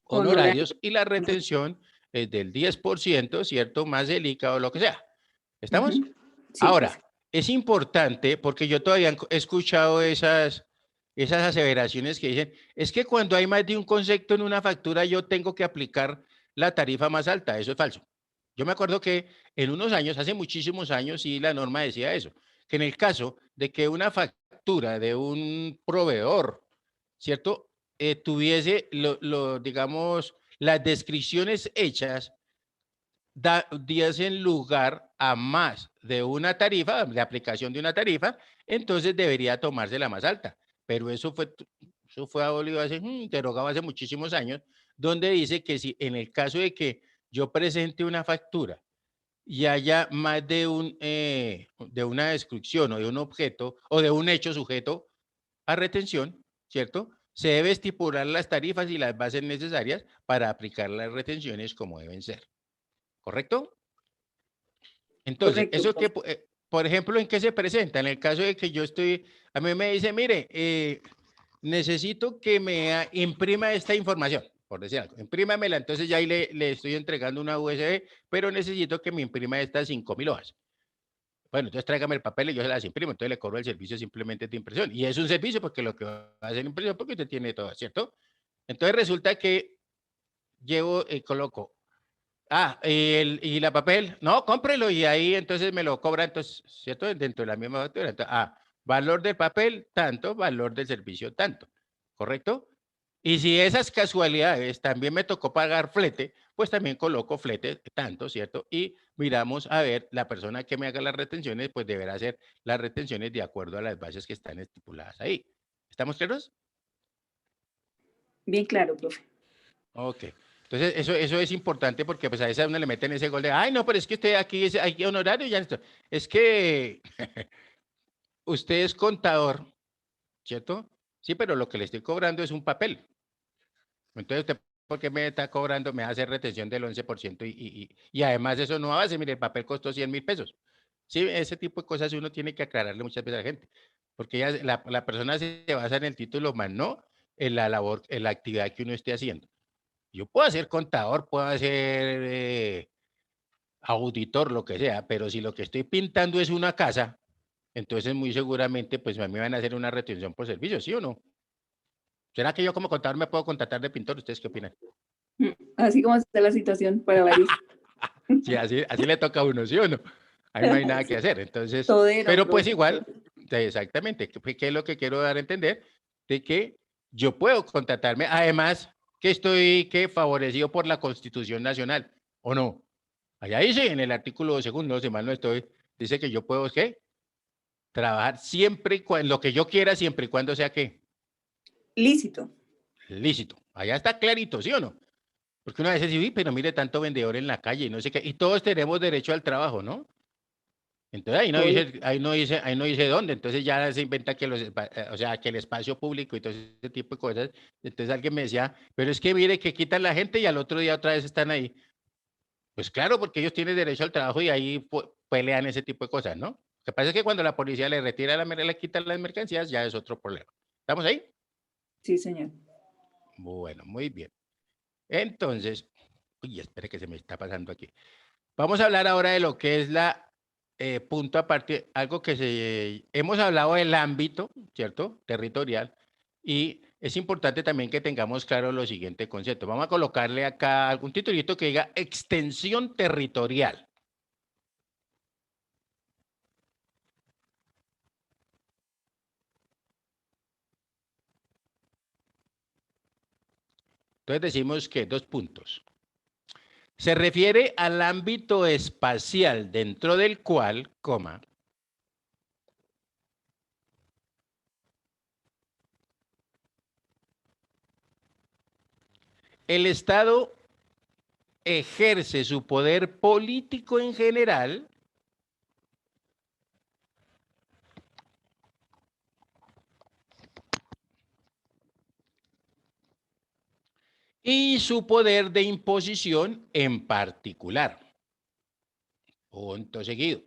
honorarios y la retención es del 10%, ¿cierto? Más el ICA o lo que sea. ¿Estamos? Sí, Ahora, es importante porque yo todavía he escuchado esas aseveraciones que dicen, es que cuando hay más de un concepto en una factura yo tengo que aplicar la tarifa más alta. Eso es falso. Yo me acuerdo que en unos años, hace muchísimos años, sí la norma decía eso, que en el caso de que una factura de un proveedor, ¿cierto? Tuviese, digamos, las descripciones hechas diesen lugar a más de una tarifa, de aplicación de una tarifa, entonces debería tomarse la más alta. Pero eso fue abolido derogado hace muchísimos años, donde dice que si en el caso de que yo presente una factura y haya más de una descripción o de un objeto o de un hecho sujeto a retención, ¿cierto? Se debe estipular las tarifas y las bases necesarias para aplicar las retenciones como deben ser. ¿Correcto? Entonces, correcto. eso que, por ejemplo, ¿en qué se presenta? En el caso de que yo a mí me dice, mire, necesito que me imprima esta información, por decir algo, imprímamela, entonces ya ahí le estoy entregando una USB, pero necesito que me imprima estas 5.000 hojas. Bueno, entonces tráigame el papel y yo se las imprimo, entonces le cobro el servicio simplemente de impresión. Y es un servicio porque lo que va a hacer impresión porque usted tiene todo, ¿cierto? Entonces resulta que coloco y la papel, no, cómprelo y ahí entonces me lo cobra, entonces, ¿cierto? Dentro de la misma factura. Entonces, valor del papel, tanto, valor del servicio, tanto, ¿correcto? Y si esas casualidades también me tocó pagar flete, pues también coloco flete, tanto, ¿cierto? Y miramos a ver, la persona que me haga las retenciones, pues deberá hacer las retenciones de acuerdo a las bases que están estipuladas ahí. ¿Estamos claros? Bien claro, profe. Ok. Entonces, eso es importante porque pues a veces a uno le meten ese gol de, ay, no, pero es que usted aquí es hay honorario, ya está. Es que usted es contador, ¿cierto? Sí, pero lo que le estoy cobrando es un papel. Entonces, usted, ¿por qué me está cobrando? Me hace retención del 11% y además eso no hace, mire, el papel costó 100.000 pesos. Sí, ese tipo de cosas uno tiene que aclararle muchas veces a la gente, porque ya la persona se basa en el título, más no en la labor, en la actividad que uno esté haciendo. Yo puedo ser contador, puedo ser auditor, lo que sea, pero si lo que estoy pintando es una casa, entonces muy seguramente pues a mí me van a hacer una retención por servicio, ¿sí o no? ¿Será que yo como contador me puedo contratar de pintor? ¿Ustedes qué opinan? Así como está la situación para varios. Sí, así le toca a uno, ¿sí o no? Ahí no hay nada que hacer. Entonces, Todero, pero pues profe. igual, exactamente, ¿qué es lo que quiero dar a entender? De que yo puedo contratarme, además que estoy favorecido por la Constitución Nacional, ¿o no? Allá dice en el artículo 2º, si mal no estoy, dice que yo puedo, ¿qué? Trabajar siempre y cuando, lo que yo quiera, siempre y cuando sea, ¿qué? Lícito. Lícito. Allá está clarito, ¿sí o no? Porque uno a veces dice, pero mire tanto vendedor en la calle y no sé qué, y todos tenemos derecho al trabajo, ¿no? Entonces ahí no dice dónde, entonces ya se inventa que o sea, que el espacio público y todo ese tipo de cosas. Entonces alguien me decía, pero es que mire que quitan la gente y al otro día otra vez están ahí. Pues claro, porque ellos tienen derecho al trabajo y ahí pelean ese tipo de cosas, ¿no? Lo que pasa es que cuando la policía le retira le quitan las mercancías, ya es otro problema. ¿Estamos ahí? Sí, señor. Bueno, muy bien. Entonces, uy, espere que se me está pasando aquí. Vamos a hablar ahora de lo que es la punto aparte, algo que hemos hablado del ámbito, ¿cierto? Territorial, y es importante también que tengamos claro lo siguiente concepto. Vamos a colocarle acá algún titulito que diga extensión territorial. Entonces decimos que 2 puntos. Se refiere al ámbito espacial dentro del cual, El Estado ejerce su poder político en general y su poder de imposición en particular. Punto seguido.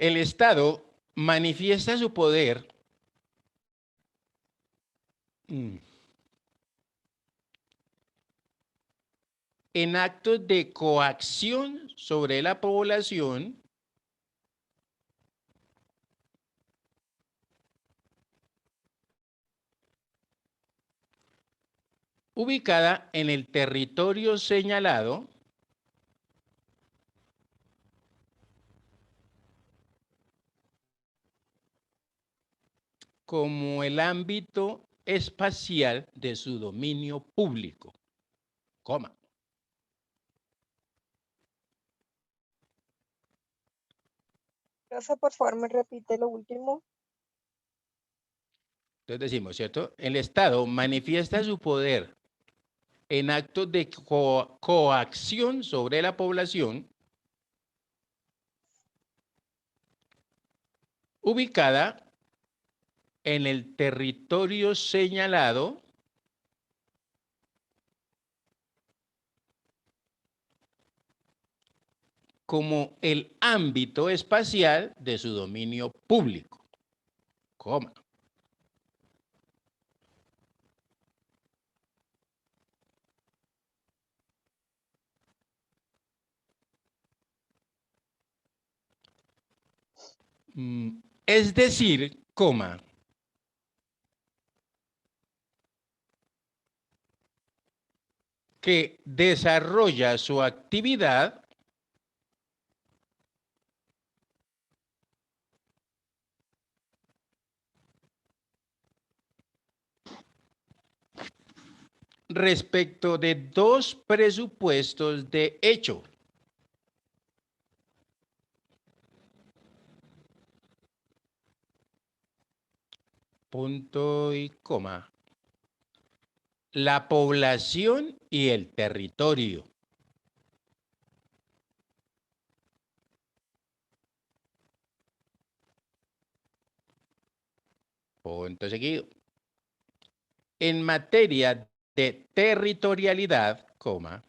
El Estado manifiesta su poder en actos de coacción sobre la población ubicada en el territorio señalado como el ámbito espacial de su dominio público, coma. Profe, por favor, me repite lo último. Entonces decimos, ¿cierto? El Estado manifiesta su poder en actos de coacción sobre la población ubicada en el territorio señalado como el ámbito espacial de su dominio público, coma. Es decir, coma, que desarrolla su actividad respecto de dos presupuestos de hecho. Punto y coma. La población y el territorio. Punto seguido. En materia de territorialidad, coma,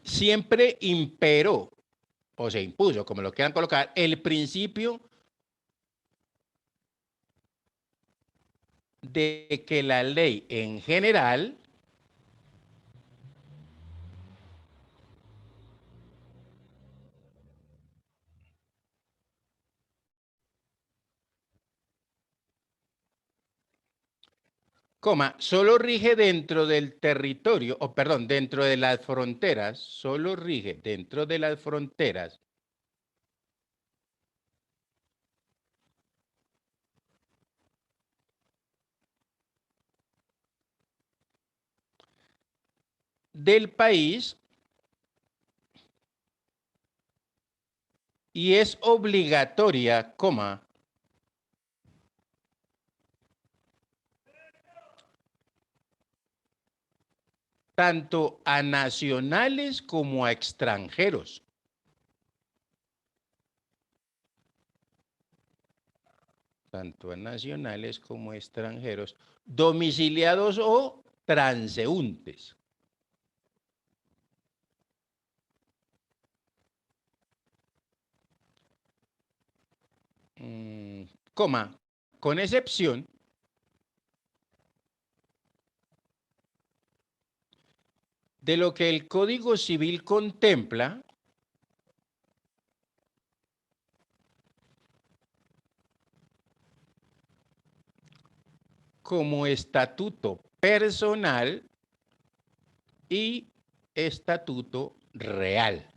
siempre imperó o se impuso, como lo quieran colocar, el principio de que la ley en general coma, solo rige dentro del territorio, o perdón, dentro de las fronteras, solo rige dentro de las fronteras del país y es obligatoria, coma, tanto a nacionales como a extranjeros. Tanto a nacionales como a extranjeros, domiciliados o transeúntes. Coma, con excepción de lo que el Código Civil contempla como estatuto personal y estatuto real.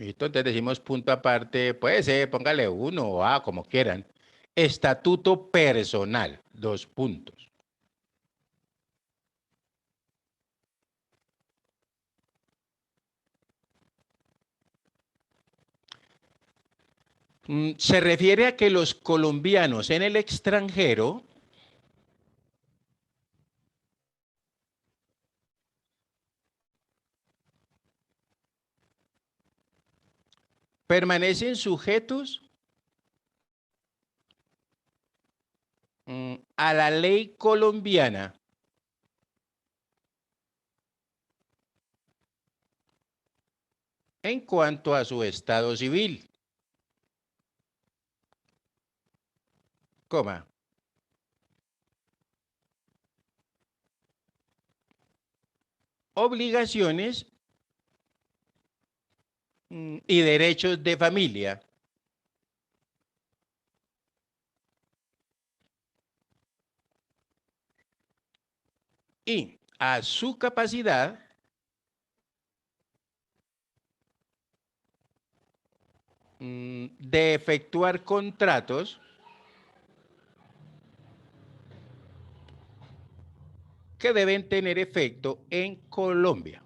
Listo, entonces decimos punto aparte, puede ser, póngale 1 o A, como quieran. Estatuto personal, 2 puntos. Se refiere a que los colombianos en el extranjero permanecen sujetos a la ley colombiana en cuanto a su estado civil, coma, obligaciones y derechos de familia, y a su capacidad de efectuar contratos que deben tener efecto en Colombia.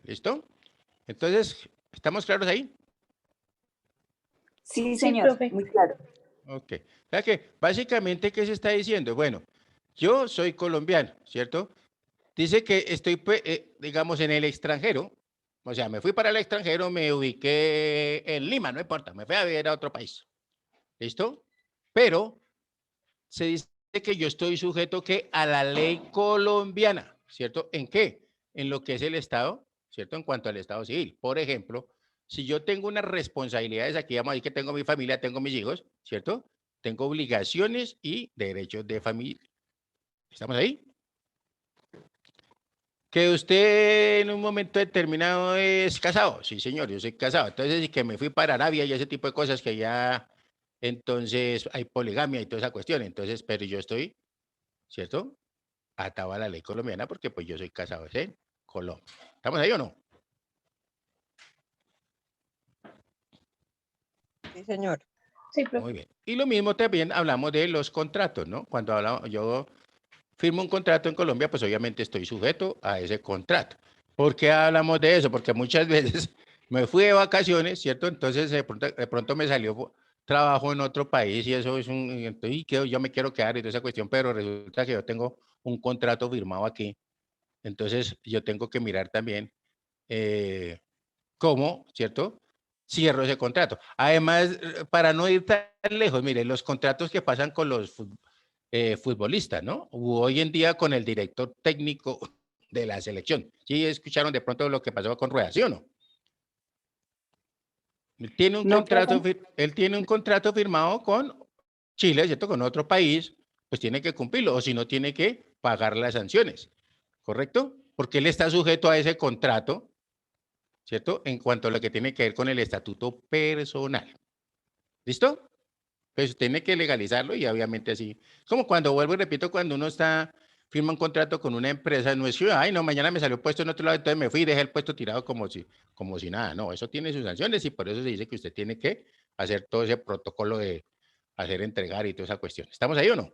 ¿Listo? Entonces, ¿estamos claros ahí? Sí, Sí, señor, profe. muy claro. Ok. O sea que, básicamente, ¿qué se está diciendo? Bueno, yo soy colombiano, ¿cierto? Dice que estoy, pues, digamos, en el extranjero. O sea, me fui para el extranjero, me ubiqué en Lima, no importa, me fui a vivir a otro país. ¿Listo? Pero se dice que yo estoy sujeto que a la ley colombiana, ¿cierto? ¿En qué? En lo que es el Estado, ¿cierto? En cuanto al Estado civil. Por ejemplo, si yo tengo unas responsabilidades, aquí vamos a decir que tengo mi familia, tengo mis hijos, ¿cierto? Tengo obligaciones y derechos de familia. ¿Estamos ahí? Que usted en un momento determinado es casado. Sí, señor, yo soy casado. Entonces, y que me fui para Arabia y ese tipo de cosas que ya, entonces hay poligamia y toda esa cuestión. Entonces, pero yo estoy, ¿cierto? Atado a la ley colombiana porque pues yo soy casado en Colombia. ¿Estamos ahí o no? Sí, señor. Sí, profe. Muy bien. Y lo mismo también hablamos de los contratos, ¿no? Cuando yo firmo un contrato en Colombia, pues obviamente estoy sujeto a ese contrato. ¿Por qué hablamos de eso? Porque muchas veces me fui de vacaciones, ¿cierto? Entonces de pronto me salió trabajo en otro país y eso es y yo me quiero quedar y toda esa cuestión, pero resulta que yo tengo un contrato firmado aquí. Entonces yo tengo que mirar también cómo, ¿cierto? Cierro ese contrato. Además, para no ir tan lejos, mire, los contratos que pasan con los futbolistas, ¿no? Hoy en día con el director técnico de la selección. ¿Sí escucharon de pronto lo que pasó con Rueda, sí o no? No, profe. Él tiene un contrato firmado con Chile, ¿cierto? Con otro país, pues tiene que cumplirlo, o si no, tiene que pagar las sanciones, ¿correcto? Porque él está sujeto a ese contrato, ¿cierto? En cuanto a lo que tiene que ver con el estatuto personal. ¿Listo? Pues tiene que legalizarlo y obviamente así. Es como cuando vuelvo y repito, cuando uno firma un contrato con una empresa, no es que, ay, no, mañana me salió puesto en otro lado, entonces me fui y dejé el puesto tirado como si nada. No, eso tiene sus sanciones y por eso se dice que usted tiene que hacer todo ese protocolo de hacer entregar y toda esa cuestión. ¿Estamos ahí o no?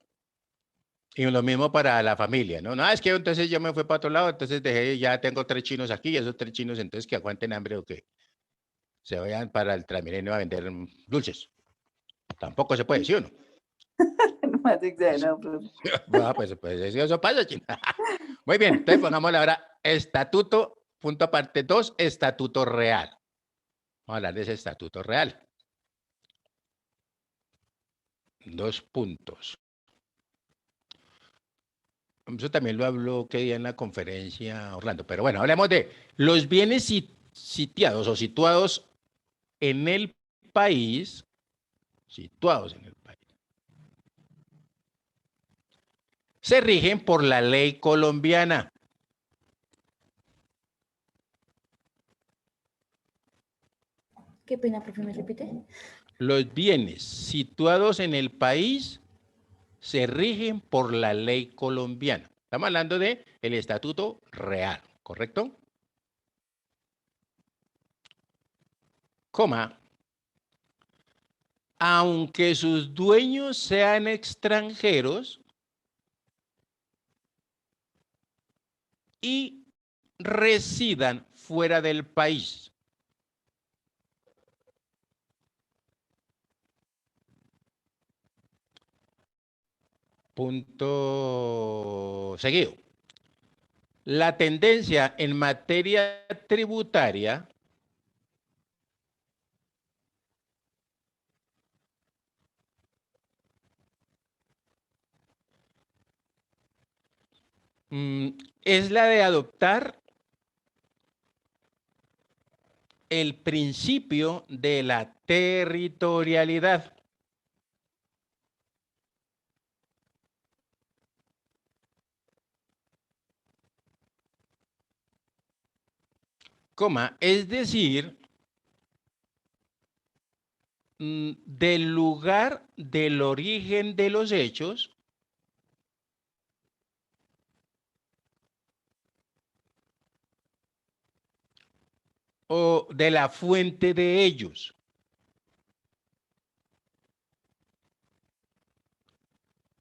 Y lo mismo para la familia, ¿no? No, es que entonces yo me fui para otro lado, entonces dejé, ya tengo 3 chinos aquí, y esos 3 chinos entonces que aguanten hambre o que se vayan para el Transmilenio a vender dulces. Tampoco se puede, ¿sí o no? No más exagerado, profe. Bueno, pues eso pasa, chino. Muy bien, entonces pongámosle ahora estatuto, punto aparte 2, estatuto real. Vamos a hablar de ese estatuto real. 2 puntos. Eso también lo habló que día en la conferencia Orlando, pero bueno, hablemos de los bienes sitiados o situados en el país, situados en el país, se rigen por la ley colombiana. Qué pena, profe, ¿me repite? Los bienes situados en el país se rigen por la ley colombiana. Estamos hablando de el estatuto real, ¿correcto? Coma, aunque sus dueños sean extranjeros y residan fuera del país. Punto seguido. La tendencia en materia tributaria es la de adoptar el principio de la territorialidad. Coma, es decir, del lugar del origen de los hechos o de la fuente de ellos.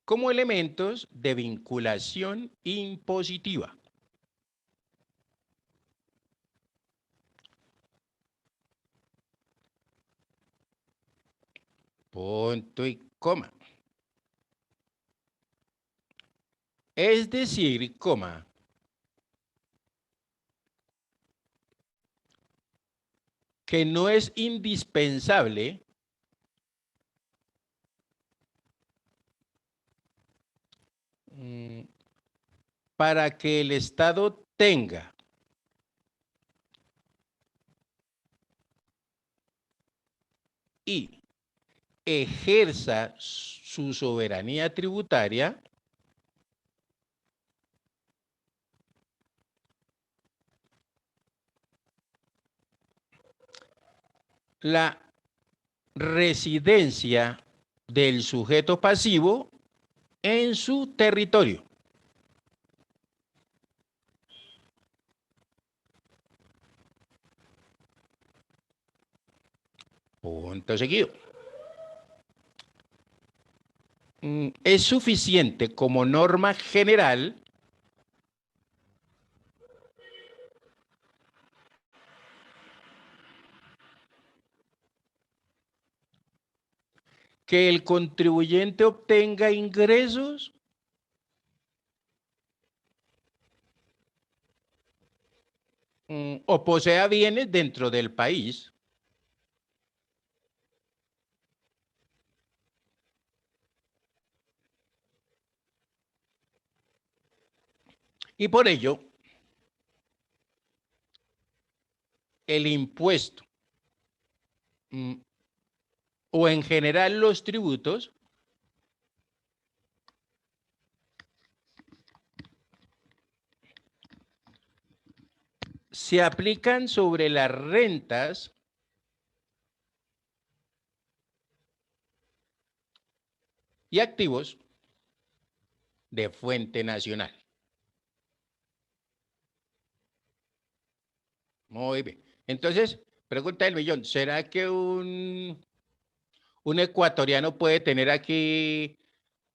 Como elementos de vinculación impositiva. Punto y coma. Es decir, coma, que no es indispensable para que el Estado tenga y ejerza su soberanía tributaria la residencia del sujeto pasivo en su territorio. Punto seguido. Es suficiente como norma general que el contribuyente obtenga ingresos o posea bienes dentro del país y por ello el impuesto o en general los tributos se aplican sobre las rentas y activos de fuente nacional. Muy bien. Entonces, pregunta del millón, ¿será que un ecuatoriano puede tener aquí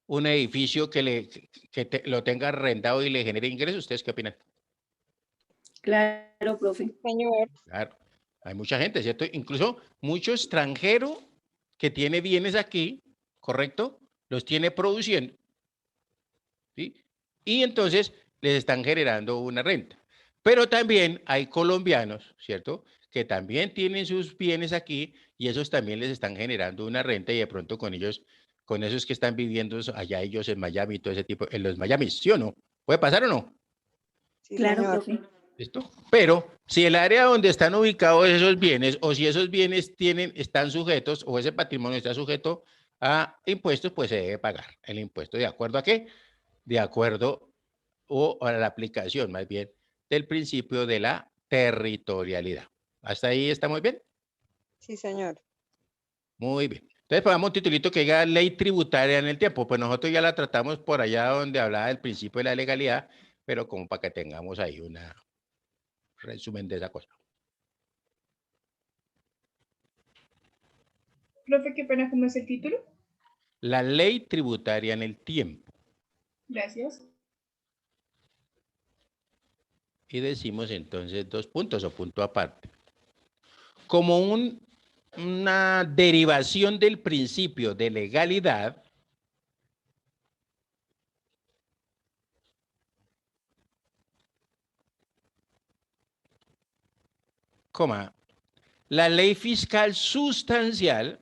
un edificio que lo tenga arrendado y le genere ingresos? ¿Ustedes qué opinan? Claro, profe. Señor, Claro, hay mucha gente, ¿cierto? Incluso mucho extranjero que tiene bienes aquí, ¿correcto? Los tiene produciendo, ¿sí? Y entonces les están generando una renta. Pero también hay colombianos, ¿cierto? Que también tienen sus bienes aquí y esos también les están generando una renta y de pronto con ellos, con esos que están viviendo allá ellos en Miami y todo ese tipo, en los Miami, ¿sí o no? ¿Puede pasar o no? sí, Claro, señor. profe. ¿Listo? Pero si el área donde están ubicados esos bienes o si esos bienes están sujetos o ese patrimonio está sujeto a impuestos, pues se debe pagar el impuesto. ¿De acuerdo a qué? De acuerdo o a la aplicación más bien del principio de la territorialidad. ¿Hasta ahí está muy bien? Sí, señor. Muy bien. Entonces pongamos un titulito que diga ley tributaria en el tiempo. Pues nosotros ya la tratamos por allá donde hablaba del principio de la legalidad, pero como para que tengamos ahí un resumen de esa cosa. Profe, qué pena, ¿cómo es el título? La ley tributaria en el tiempo. Gracias. Y decimos entonces 2 puntos o punto aparte. Como una derivación del principio de legalidad, coma, la ley fiscal sustancial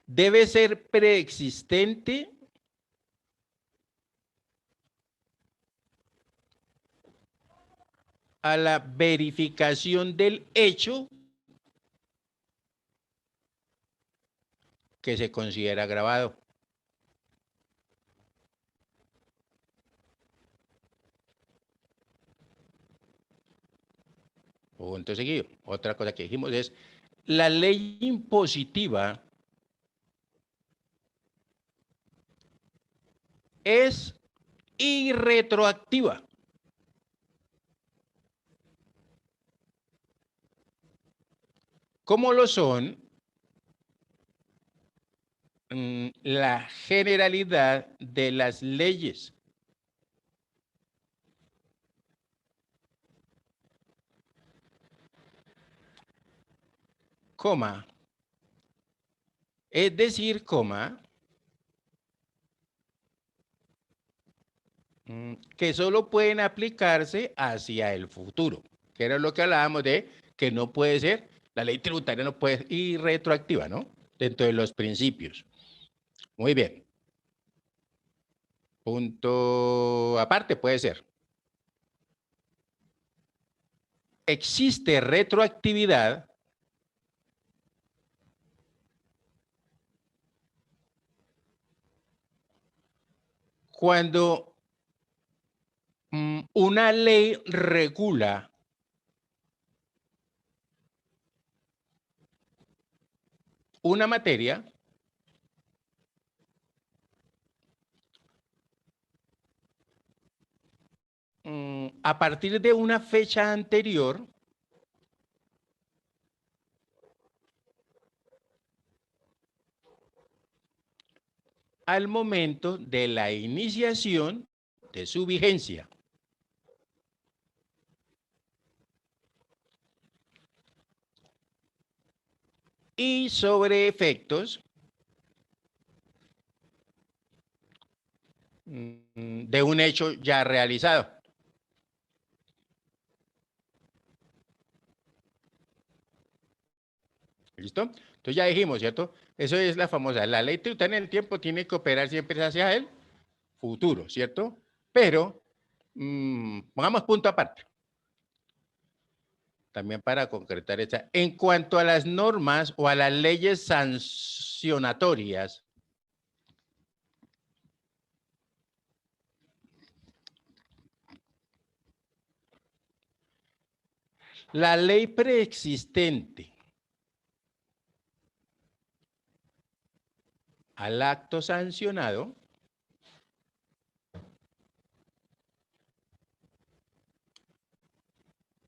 debe ser preexistente a la verificación del hecho que se considera agravado. Punto seguido. Otra cosa que dijimos es, la ley impositiva es irretroactiva. ¿Cómo lo son la generalidad de las leyes? Coma. Es decir, coma, que solo pueden aplicarse hacia el futuro, que era lo que hablábamos de que no puede ser, la ley tributaria no puede ser irretroactiva, ¿no? Dentro de los principios. Muy bien. Punto aparte puede ser. Existe retroactividad cuando una ley regula una materia a partir de una fecha anterior al momento de la iniciación de su vigencia. Y sobre efectos de un hecho ya realizado. ¿Listo? Entonces ya dijimos, ¿cierto? Eso es la famosa, la ley tributaria en el tiempo tiene que operar siempre hacia el futuro, ¿cierto? Pero, pongamos punto aparte. También para concretar esta. En cuanto a las normas o a las leyes sancionatorias, la ley preexistente al acto sancionado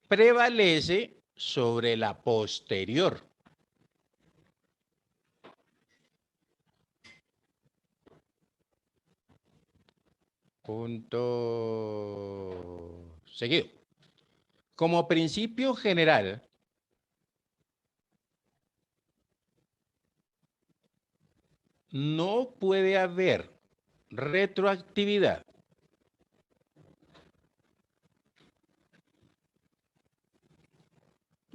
prevalece sobre la posterior. Punto seguido. Como principio general, no puede haber retroactividad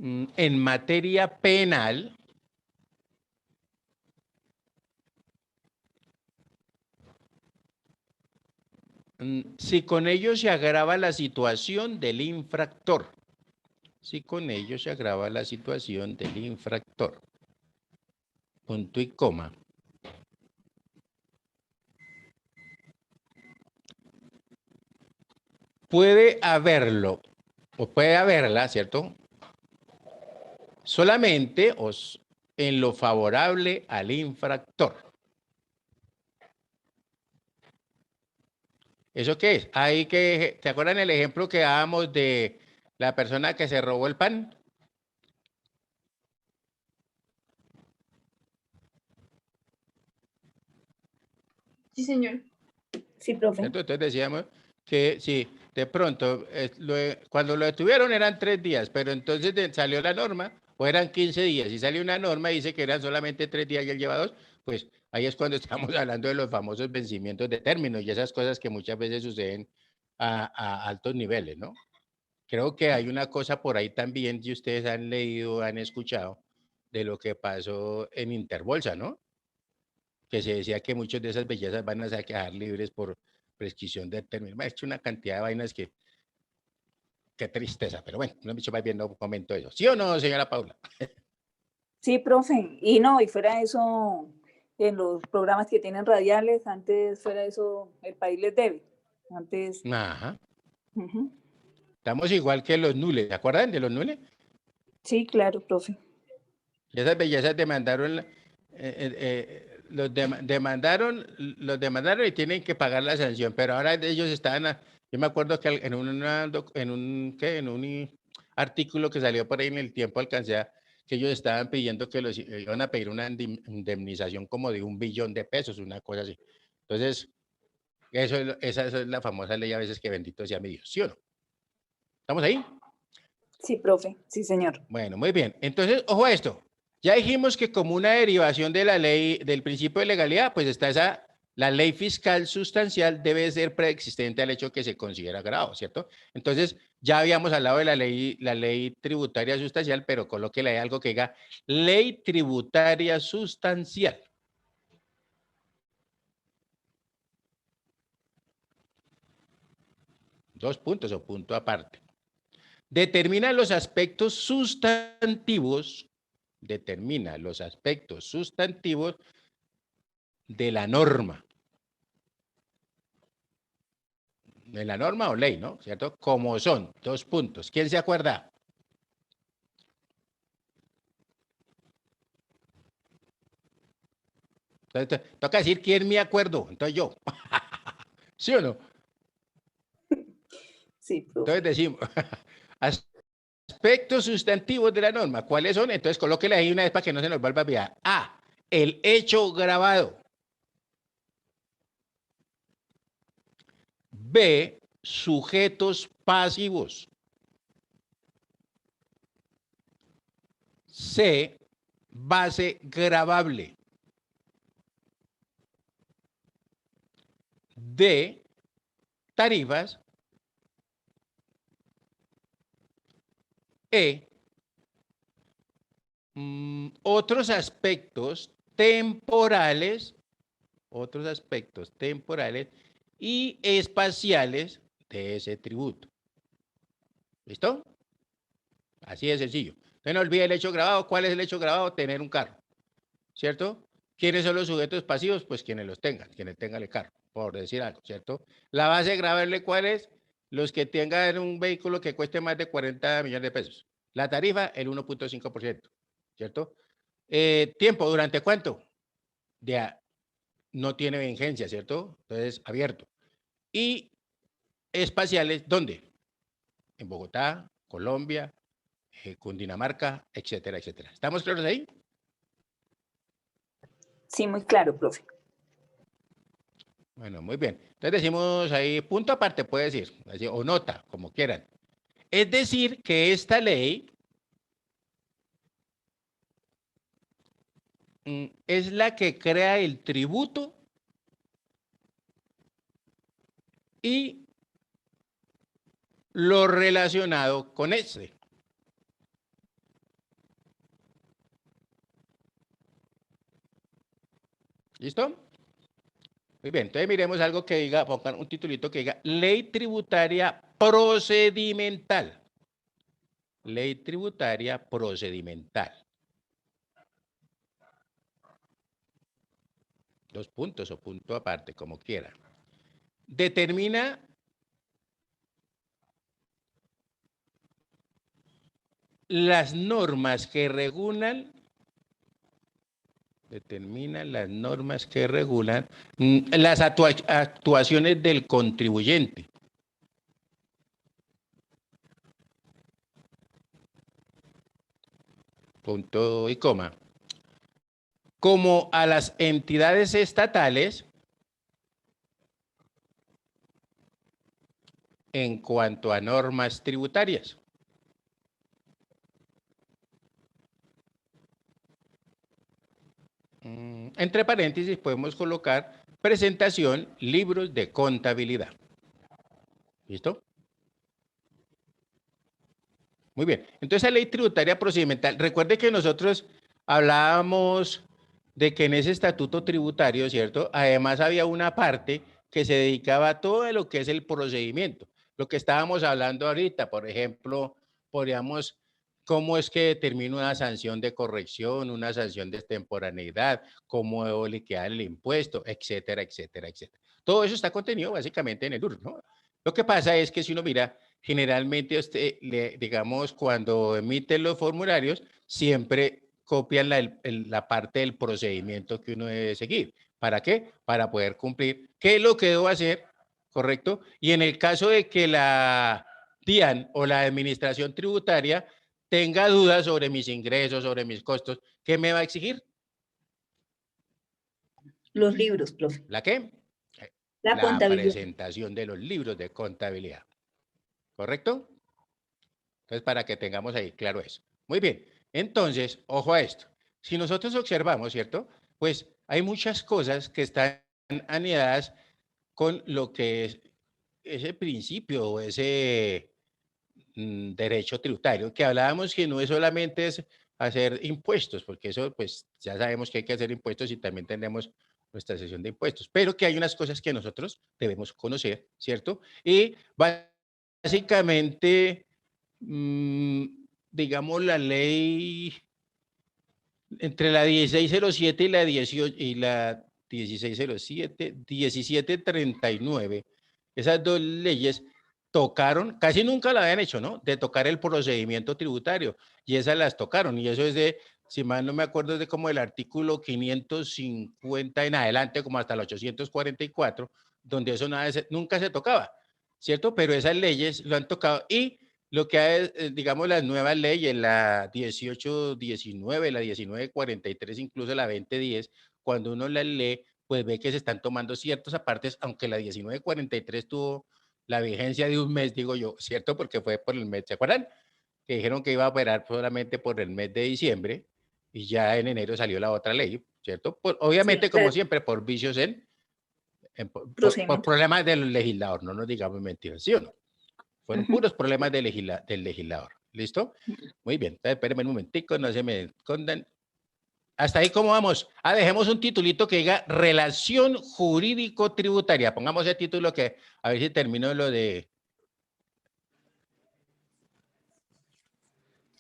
en materia penal si con ello se agrava la situación del infractor. Si con ello se agrava la situación del infractor. Punto y coma. Puede haberlo o puede haberla, ¿cierto? Solamente en lo favorable al infractor. ¿Eso qué es? Ahí que, ¿te acuerdan el ejemplo que dábamos de la persona que se robó el pan? Sí, señor. Sí, profe. ¿Cierto? Entonces decíamos que sí, de pronto, cuando lo detuvieron eran 3 días, pero entonces salió la norma, o eran 15 días, y salió una norma y dice que eran solamente 3 días y él lleva 2, pues ahí es cuando estamos hablando de los famosos vencimientos de términos y esas cosas que muchas veces suceden a altos niveles, ¿no? Creo que hay una cosa por ahí también, si ustedes han leído, han escuchado, de lo que pasó en Interbolsa, ¿no? Que se decía que muchas de esas bellezas van a quedar libres por prescripción de términos. Ha hecho una cantidad de vainas que, qué tristeza, pero bueno, no me más bien no comento eso. ¿Sí o no, señora Paula? Sí, profe. Y no, y fuera eso, en los programas que tienen radiales, antes fuera eso, el país les debe. Antes, Ajá. ujú. Estamos igual que los nules. ¿Se acuerdan de los nules? Sí, claro, profe. Esas bellezas demandaron, demandaron y tienen que pagar la sanción, pero ahora ellos estaban, yo me acuerdo que en un artículo que salió por ahí en el tiempo alcancé que ellos estaban pidiendo que los iban a pedir una indemnización como de 1 billón de pesos, una cosa así. Entonces, esa es la famosa ley a veces que bendito sea mi Dios, ¿sí o no? ¿Estamos ahí? Sí, profe. Sí, señor. Bueno, muy bien. Entonces, ojo a esto. Ya dijimos que como una derivación de la ley, del principio de legalidad, pues está la ley fiscal sustancial debe ser preexistente al hecho que se considera grave, ¿cierto? Entonces, ya habíamos hablado de la ley tributaria sustancial, pero colóquele ahí algo que diga ley tributaria sustancial. Dos puntos o punto aparte. Determina los aspectos sustantivos de la norma. De la norma o ley, ¿no? ¿Cierto? Como son, 2 puntos. ¿Quién se acuerda? Entonces, toca decir quién me acuerdo. Entonces yo. ¿Sí o no? Sí, profe. Entonces decimos, aspectos sustantivos de la norma. ¿Cuáles son? Entonces colóquele ahí una vez para que no se nos vuelva a olvidar. A, el hecho grabado. B, sujetos pasivos. C, base gravable. D, tarifas. E, otros aspectos temporales y espaciales de ese tributo. ¿Listo? Así de sencillo. Entonces no olvide el hecho grabado. ¿Cuál es el hecho grabado? Tener un carro, ¿cierto? ¿Quiénes son los sujetos pasivos? Pues quienes los tengan, quienes tengan el carro, por decir algo, ¿cierto? La base gravable, ¿cuál es? Los que tengan un vehículo que cueste más de 40 millones de pesos. La tarifa, el 1.5%, ¿cierto? Tiempo, ¿durante cuánto? No tiene vigencia, ¿cierto? Entonces, abierto. Y espaciales, ¿dónde? En Bogotá, Colombia, Cundinamarca, etcétera, etcétera. ¿Estamos claros ahí? Sí, muy claro, profe. Bueno, muy bien. Entonces decimos ahí, punto aparte puede decir, así, o nota, como quieran. Es decir, que esta ley es la que crea el tributo y lo relacionado con ese. ¿Listo? Muy bien, entonces miremos algo que diga, pongan un titulito que diga Ley Tributaria Procedimental. Ley Tributaria Procedimental. 2 puntos o punto aparte, como quiera. Determina las normas que regulan, determinan las normas que regulan las actuaciones del contribuyente. Punto y coma. Como a las entidades estatales en cuanto a normas tributarias. Entre paréntesis podemos colocar presentación, libros de contabilidad. ¿Listo? Muy bien. Entonces, la ley tributaria procedimental. Recuerde que nosotros hablábamos de que en ese estatuto tributario, ¿cierto? Además había una parte que se dedicaba a todo lo que es el procedimiento. Lo que estábamos hablando ahorita, por ejemplo, podríamos, cómo es que determino una sanción de corrección, una sanción de extemporaneidad, cómo debo liquidar el impuesto, etcétera, etcétera, etcétera. Todo eso está contenido básicamente en el URSS, ¿no? Lo que pasa es que si uno mira, generalmente usted, digamos, cuando emite los formularios, siempre copian la parte del procedimiento que uno debe seguir. ¿Para qué? Para poder cumplir. ¿Qué es lo que debo hacer? ¿Correcto? Y en el caso de que la DIAN o la Administración Tributaria tenga dudas sobre mis ingresos, sobre mis costos, ¿qué me va a exigir? Los libros, profe. ¿La qué? La contabilidad. Presentación de los libros de contabilidad. ¿Correcto? Entonces, para que tengamos ahí claro eso. Muy bien. Entonces, ojo a esto. Si nosotros observamos, ¿cierto? Pues hay muchas cosas que están anidadas con lo que es ese principio o ese derecho tributario, que hablábamos que no es solamente es hacer impuestos, porque eso pues ya sabemos que hay que hacer impuestos y también tenemos nuestra sesión de impuestos, pero que hay unas cosas que nosotros debemos conocer, ¿cierto? Y básicamente, digamos, la ley entre la 1607 y la 18 y la 1607, 1739, esas dos leyes tocaron, casi nunca la habían hecho, ¿no? De tocar el procedimiento tributario, y esas las tocaron, y eso es de, si mal no me acuerdo, es de como el artículo 550 en adelante, como hasta el 844, donde eso nunca se tocaba, ¿cierto? Pero esas leyes lo han tocado, y lo que hay, digamos, las nuevas leyes, la 1819, la 1943, incluso la 2010, cuando uno las lee, pues ve que se están tomando ciertos apartes, aunque la 1943 tuvo la vigencia de un mes, digo yo, ¿cierto? Porque fue por el mes, ¿se acuerdan? Que dijeron que iba a operar solamente por el mes de diciembre y ya en enero salió la otra ley, ¿cierto? Obviamente, Sí, como claro. siempre, por vicios por Procedimiento. problemas del legislador, no nos digamos mentiras, ¿sí o no? Fueron puros problemas del legislador. ¿Listo? Muy bien. Entonces, espérenme un momentico, no se me escondan. Hasta ahí, ¿cómo vamos? Dejemos un titulito que diga Relación Jurídico-Tributaria. Pongamos ese título que a ver si termino lo de...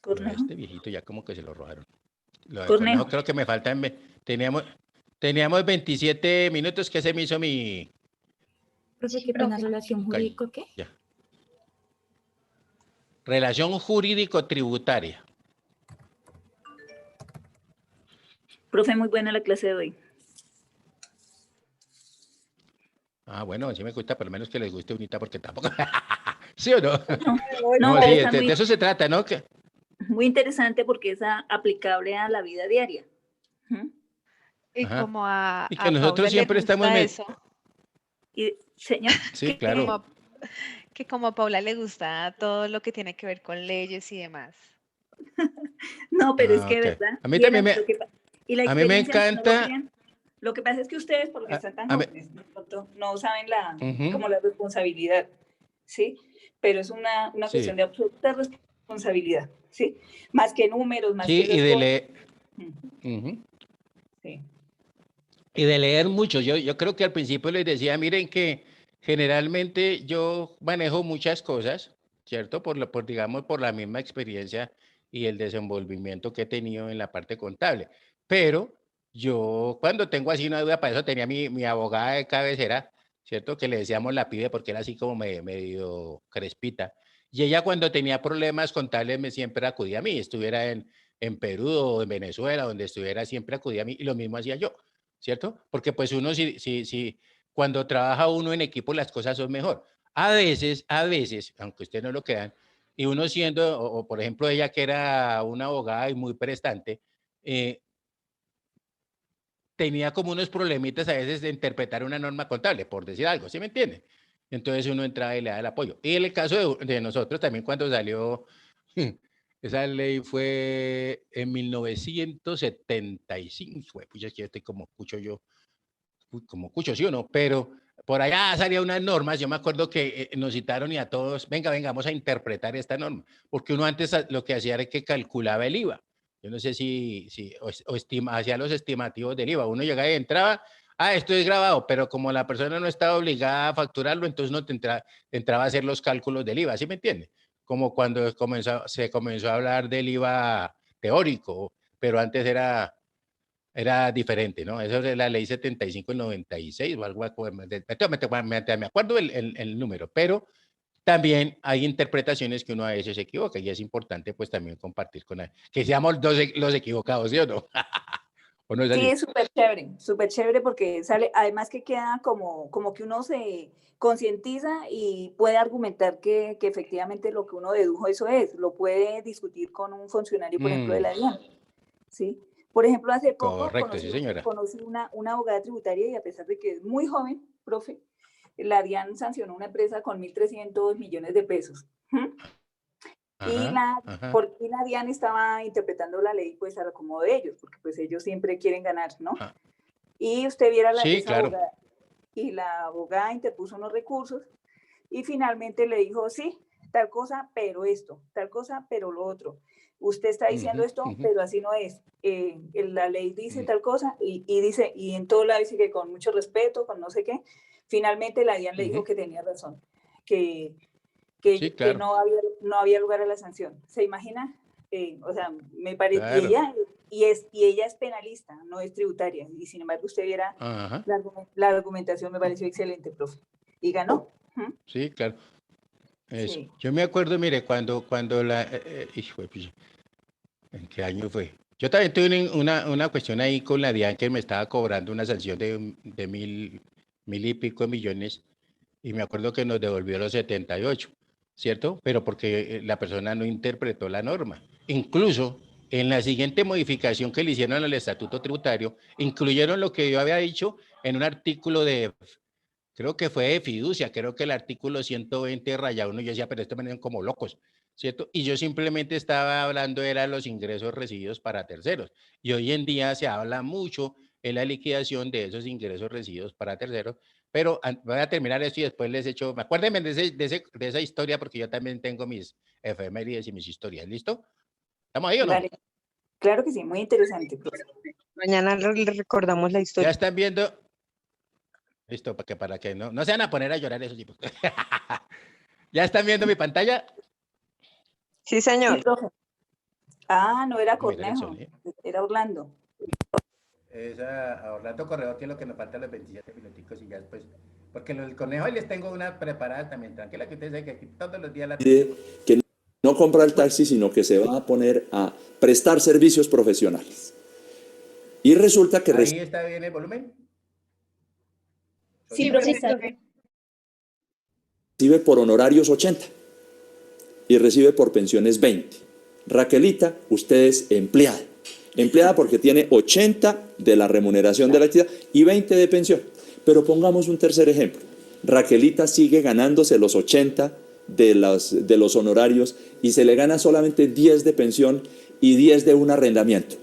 Cornejo. Este viejito ya como que se lo robaron. Lo de Cornejo. Cornejo creo que me faltan... Teníamos 27 minutos que se me hizo mi... Profe, ¿qué pena relación jurídico qué? Ya. Relación Jurídico-Tributaria. Profe, muy buena la clase de hoy. Bueno, sí me gusta, por lo menos que les guste unita, porque tampoco... ¿Sí o no? No, Sí, está de eso se trata, ¿no? muy interesante porque es aplicable a la vida diaria. Y Ajá. como a Y que nosotros Paula le siempre estamos gusta eso, Y, señor, Sí, claro. que como a Paula le gusta todo lo que tiene que ver con leyes y demás. no, pero es que, Ok. ¿verdad? A mí también Y la a mí me experiencia no lo encanta... crean. Lo que pasa es que ustedes, porque están tan a mí- jóvenes, de pronto no saben Ujú. como la responsabilidad, ¿sí? Pero es una Sí. cuestión de absoluta responsabilidad, ¿sí? Más que números, más Sí, que y esas de cosas. leer... Ujú. Sí. Y de leer mucho. Yo creo que al principio les decía, miren que generalmente yo manejo muchas cosas, ¿cierto? Digamos, por la misma experiencia y el desenvolvimiento que he tenido en la parte contable. Pero yo cuando tengo así una duda, para eso tenía mi abogada de cabecera, ¿cierto? Que le decíamos la pibe porque era así como medio crespita. Y ella cuando tenía problemas contables me siempre acudía a mí, estuviera en Perú o en Venezuela, donde estuviera, siempre acudía a mí y lo mismo hacía yo, ¿cierto? Porque pues uno, si cuando trabaja uno en equipo las cosas son mejor. A veces, aunque ustedes no lo crean, y uno siendo, o por ejemplo ella que era una abogada y muy prestante, tenía como unos problemitas a veces de interpretar una norma contable, por decir algo, ¿sí me entienden? Entonces uno entraba y le da el apoyo. Y en el caso de nosotros también cuando salió, esa ley fue en 1975, pues es que yo estoy como cucho, ¿sí o no? Pero por allá salía unas normas, yo me acuerdo que nos citaron y a todos, venga, vamos a interpretar esta norma, porque uno antes lo que hacía era que calculaba el IVA. Yo no sé si hacía los estimativos del IVA. Uno llegaba y entraba, esto es grabado, pero como la persona no estaba obligada a facturarlo, entonces no entraba a hacer los cálculos del IVA, ¿sí me entiende? Como cuando se comenzó a hablar del IVA teórico, pero antes era diferente, ¿no? Eso es la ley 75 y 96 o algo así. Me acuerdo el número, pero también hay interpretaciones que uno a veces se equivoca y es importante pues también compartir con él. Que seamos los equivocados, ¿sí o no? ¿O no es así? Sí, es súper chévere porque sale, además que queda como que uno se concientiza y puede argumentar que efectivamente lo que uno dedujo eso es, lo puede discutir con un funcionario, por ejemplo, de la DIAN, ¿sí? Por ejemplo, hace poco Correcto, sí, señora. conocí una abogada tributaria y a pesar de que es muy joven, profe, la DIAN sancionó una empresa con 1.300 millones de pesos. Y porque la DIAN estaba interpretando la ley pues al acomodo de ellos, porque pues ellos siempre quieren ganar, ¿no? Y usted viera esa abogada, y la abogada interpuso unos recursos y finalmente le dijo, sí, tal cosa, pero esto, tal cosa, pero lo otro. Usted está diciendo esto, pero así no es. La ley dice tal cosa y dice, y en todo lado dice que con mucho respeto, con no sé qué. Finalmente la DIAN le dijo que tenía razón, que no había lugar a la sanción. ¿Se imagina? O sea, me parece, claro. y ella es penalista, no es tributaria, y sin embargo usted viera la argumentación, me pareció excelente, profe, y ganó. Sí, claro. Sí. Yo me acuerdo, mire, cuando ¿en qué año fue? Yo también tuve una cuestión ahí con la DIAN que me estaba cobrando una sanción de mil y pico de millones, y me acuerdo que nos devolvió los 78, ¿cierto? Pero porque la persona no interpretó la norma. Incluso en la siguiente modificación que le hicieron al estatuto tributario, incluyeron lo que yo había dicho en un artículo creo que fue de fiducia, creo que el artículo 120 _ 1, yo decía, pero esto me ven como locos, ¿cierto? Y yo simplemente estaba hablando, eran los ingresos recibidos para terceros. Y hoy en día se habla mucho en la liquidación de esos ingresos recibidos para terceros, pero voy a terminar esto y después les echo, acuérdenme de esa historia porque yo también tengo mis efemérides y mis historias, ¿listo? ¿Estamos ahí o no? Vale. Claro que sí, muy interesante. Mañana le recordamos la historia. Ya están viendo... Listo, para que no se van a poner a llorar esos tipos. ¿Ya están viendo mi pantalla? Sí, señor. Sí, no era Cornejo, era Orlando. A Orlando Corredor, que es lo que nos falta los 27 minuticos y ya después. Porque el Cornejo les tengo una preparada también. Tranquila que ustedes saben que aquí todos los días que no compra el taxi, sino que se va a poner a prestar servicios profesionales. Y resulta que... ¿Ahí está bien el volumen? Sí, profe. Recibe por honorarios 80 y recibe por pensiones 20. Raquelita, usted es empleada. Empleada porque tiene 80 de la remuneración de la actividad y 20 de pensión. Pero pongamos un tercer ejemplo. Raquelita sigue ganándose los 80 de los honorarios y se le gana solamente 10 de pensión y 10 de un arrendamiento.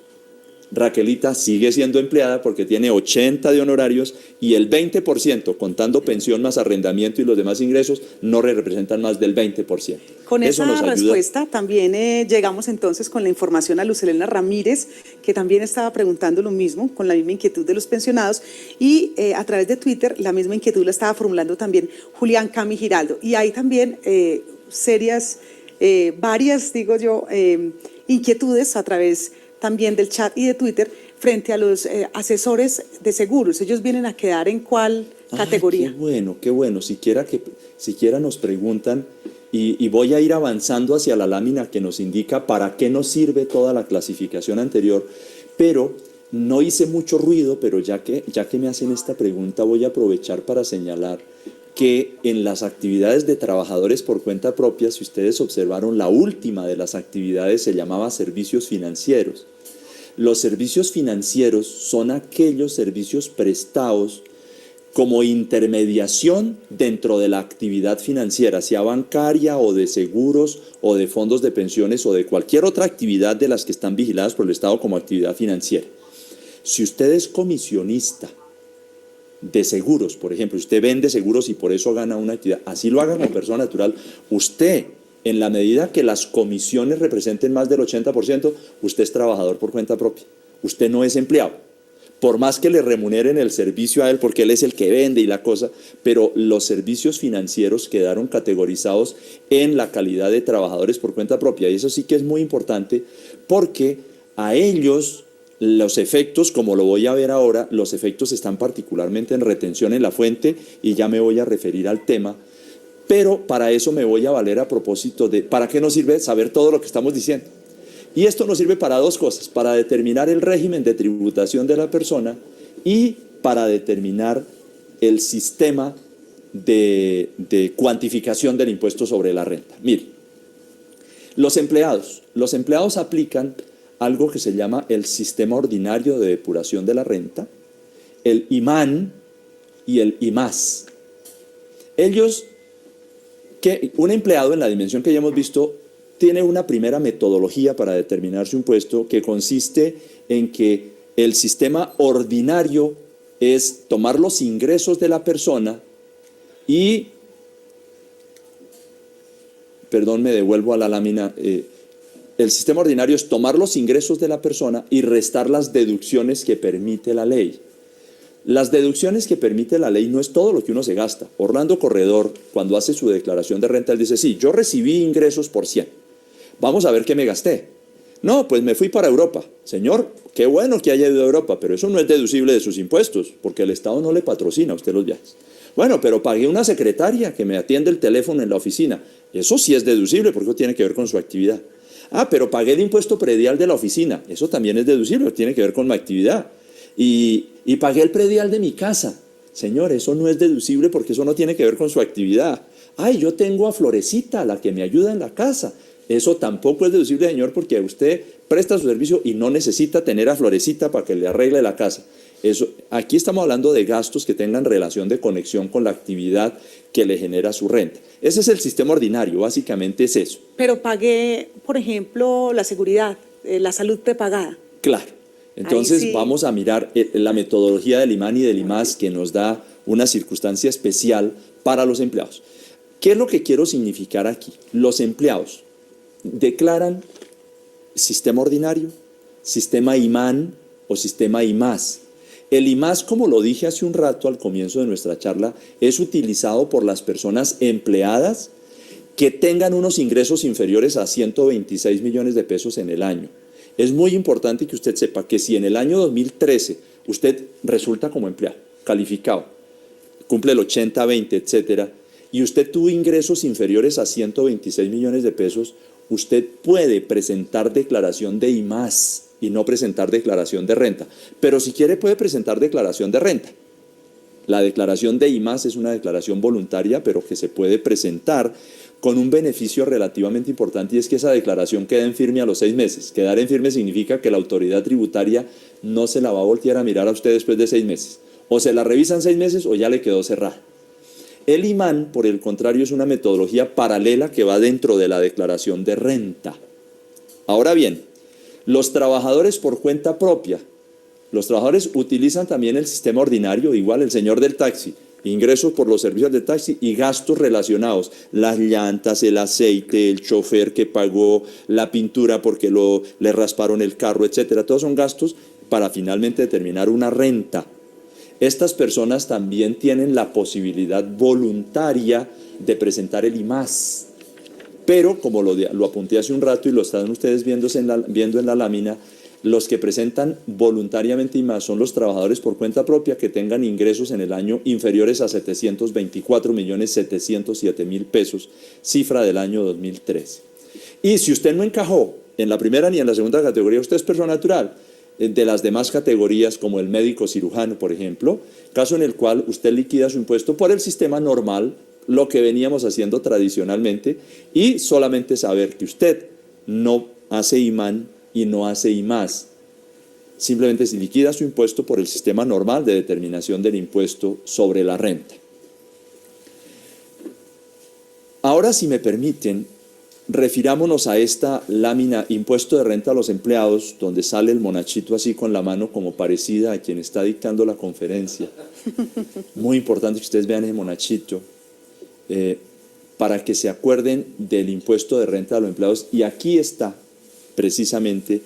Raquelita sigue siendo empleada porque tiene 80 de honorarios y el 20%, contando pensión más arrendamiento y los demás ingresos, no representan más del 20%. Con esa respuesta también llegamos entonces con la información a Luz Helena Ramírez, que también estaba preguntando lo mismo, con la misma inquietud de los pensionados, y a través de Twitter la misma inquietud la estaba formulando también Julián Cami Giraldo. Y hay también varias, digo yo, inquietudes a través también del chat y de Twitter frente a los asesores de seguros. ¿Ellos vienen a quedar en cuál categoría? Qué bueno. Siquiera nos preguntan y voy a ir avanzando hacia la lámina que nos indica para qué nos sirve toda la clasificación anterior, pero no hice mucho ruido, pero ya que me hacen esta pregunta voy a aprovechar para señalar que en las actividades de trabajadores por cuenta propia, si ustedes observaron, la última de las actividades se llamaba servicios financieros. Los servicios financieros son aquellos servicios prestados como intermediación dentro de la actividad financiera, sea bancaria o de seguros o de fondos de pensiones o de cualquier otra actividad de las que están vigiladas por el Estado como actividad financiera. Si usted es comisionista de seguros, por ejemplo, usted vende seguros y por eso gana una actividad, así lo haga como persona natural, usted, en la medida que las comisiones representen más del 80%, usted es trabajador por cuenta propia, usted no es empleado. Por más que le remuneren el servicio a él, porque él es el que vende y la cosa, pero los servicios financieros quedaron categorizados en la calidad de trabajadores por cuenta propia. Y eso sí que es muy importante, porque a ellos los efectos, como lo voy a ver ahora, los efectos están particularmente en retención en la fuente, y ya me voy a referir al tema, pero para eso me voy a valer a propósito de, ¿para qué nos sirve saber todo lo que estamos diciendo? Y esto nos sirve para dos cosas, para determinar el régimen de tributación de la persona y para determinar el sistema de cuantificación del impuesto sobre la renta. Mire, los empleados aplican algo que se llama el Sistema Ordinario de Depuración de la Renta, el IMAN y el IMAS. Un empleado en la dimensión que ya hemos visto tiene una primera metodología para determinar su impuesto que consiste en que el sistema ordinario es tomar los ingresos de la persona y, perdón, me devuelvo a la lámina, el sistema ordinario es tomar los ingresos de la persona y restar las deducciones que permite la ley. Las deducciones que permite la ley no es todo lo que uno se gasta. Orlando Corredor, cuando hace su declaración de renta, él dice, sí, yo recibí ingresos por 100. Vamos a ver qué me gasté. No, pues me fui para Europa. Señor, qué bueno que haya ido a Europa, pero eso no es deducible de sus impuestos, porque el Estado no le patrocina a usted los viajes. Bueno, pero pagué una secretaria que me atiende el teléfono en la oficina. Eso sí es deducible, porque eso tiene que ver con su actividad. Ah, pero pagué el impuesto predial de la oficina. Eso también es deducible, tiene que ver con mi actividad. Y pagué el predial de mi casa. Señor, eso no es deducible porque eso no tiene que ver con su actividad. Ay, yo tengo a Florecita, la que me ayuda en la casa. Eso tampoco es deducible, señor, porque usted presta su servicio y no necesita tener a Florecita para que le arregle la casa. Aquí estamos hablando de gastos que tengan relación de conexión con la actividad que le genera su renta. Ese es el sistema ordinario, básicamente es eso. Pero pagué, por ejemplo, la seguridad, la salud prepagada. Claro. Entonces sí. Vamos a mirar la metodología del IMAN y del IMAS que nos da una circunstancia especial para los empleados. ¿Qué es lo que quiero significar aquí? Los empleados declaran sistema ordinario, sistema IMAN o sistema IMAS. El IMAS, como lo dije hace un rato al comienzo de nuestra charla, es utilizado por las personas empleadas que tengan unos ingresos inferiores a 126 millones de pesos en el año. Es muy importante que usted sepa que si en el año 2013 usted resulta como empleado, calificado, cumple el 80-20, etcétera, y usted tuvo ingresos inferiores a 126 millones de pesos, usted puede presentar declaración de IMAS y no presentar declaración de renta. Pero si quiere puede presentar declaración de renta. La declaración de IMAS es una declaración voluntaria, pero que se puede presentar con un beneficio relativamente importante, y es que esa declaración queda en firme a los 6 meses. Quedar en firme significa que la autoridad tributaria no se la va a voltear a mirar a usted después de 6 meses. O se la revisan 6 meses o ya le quedó cerrada. El IMAN, por el contrario, es una metodología paralela que va dentro de la declaración de renta. Ahora bien, los trabajadores por cuenta propia, los trabajadores utilizan también el sistema ordinario, igual el señor del taxi, ingresos por los servicios de taxi y gastos relacionados, las llantas, el aceite, el chofer que pagó, la pintura porque le rasparon el carro, etcétera. Todos son gastos para finalmente determinar una renta. Estas personas también tienen la posibilidad voluntaria de presentar el IMAS, pero como lo apunté hace un rato y lo están ustedes viendo en la lámina, Los que presentan voluntariamente y más son los trabajadores por cuenta propia que tengan ingresos en el año inferiores a 724.707.000 pesos, cifra del año 2013. Y si usted no encajó en la primera ni en la segunda categoría, usted es persona natural. De las demás categorías, como el médico cirujano, por ejemplo, caso en el cual usted liquida su impuesto por el sistema normal, lo que veníamos haciendo tradicionalmente, y solamente saber que usted no hace imán y no hace IMAS. Simplemente se liquida su impuesto por el sistema normal de determinación del impuesto sobre la renta. Ahora, si me permiten, refirámonos a esta lámina impuesto de renta a los empleados, donde sale el monachito así con la mano como parecida a quien está dictando la conferencia. Muy importante que ustedes vean ese monachito, para que se acuerden del impuesto de renta a los empleados. Y aquí está precisamente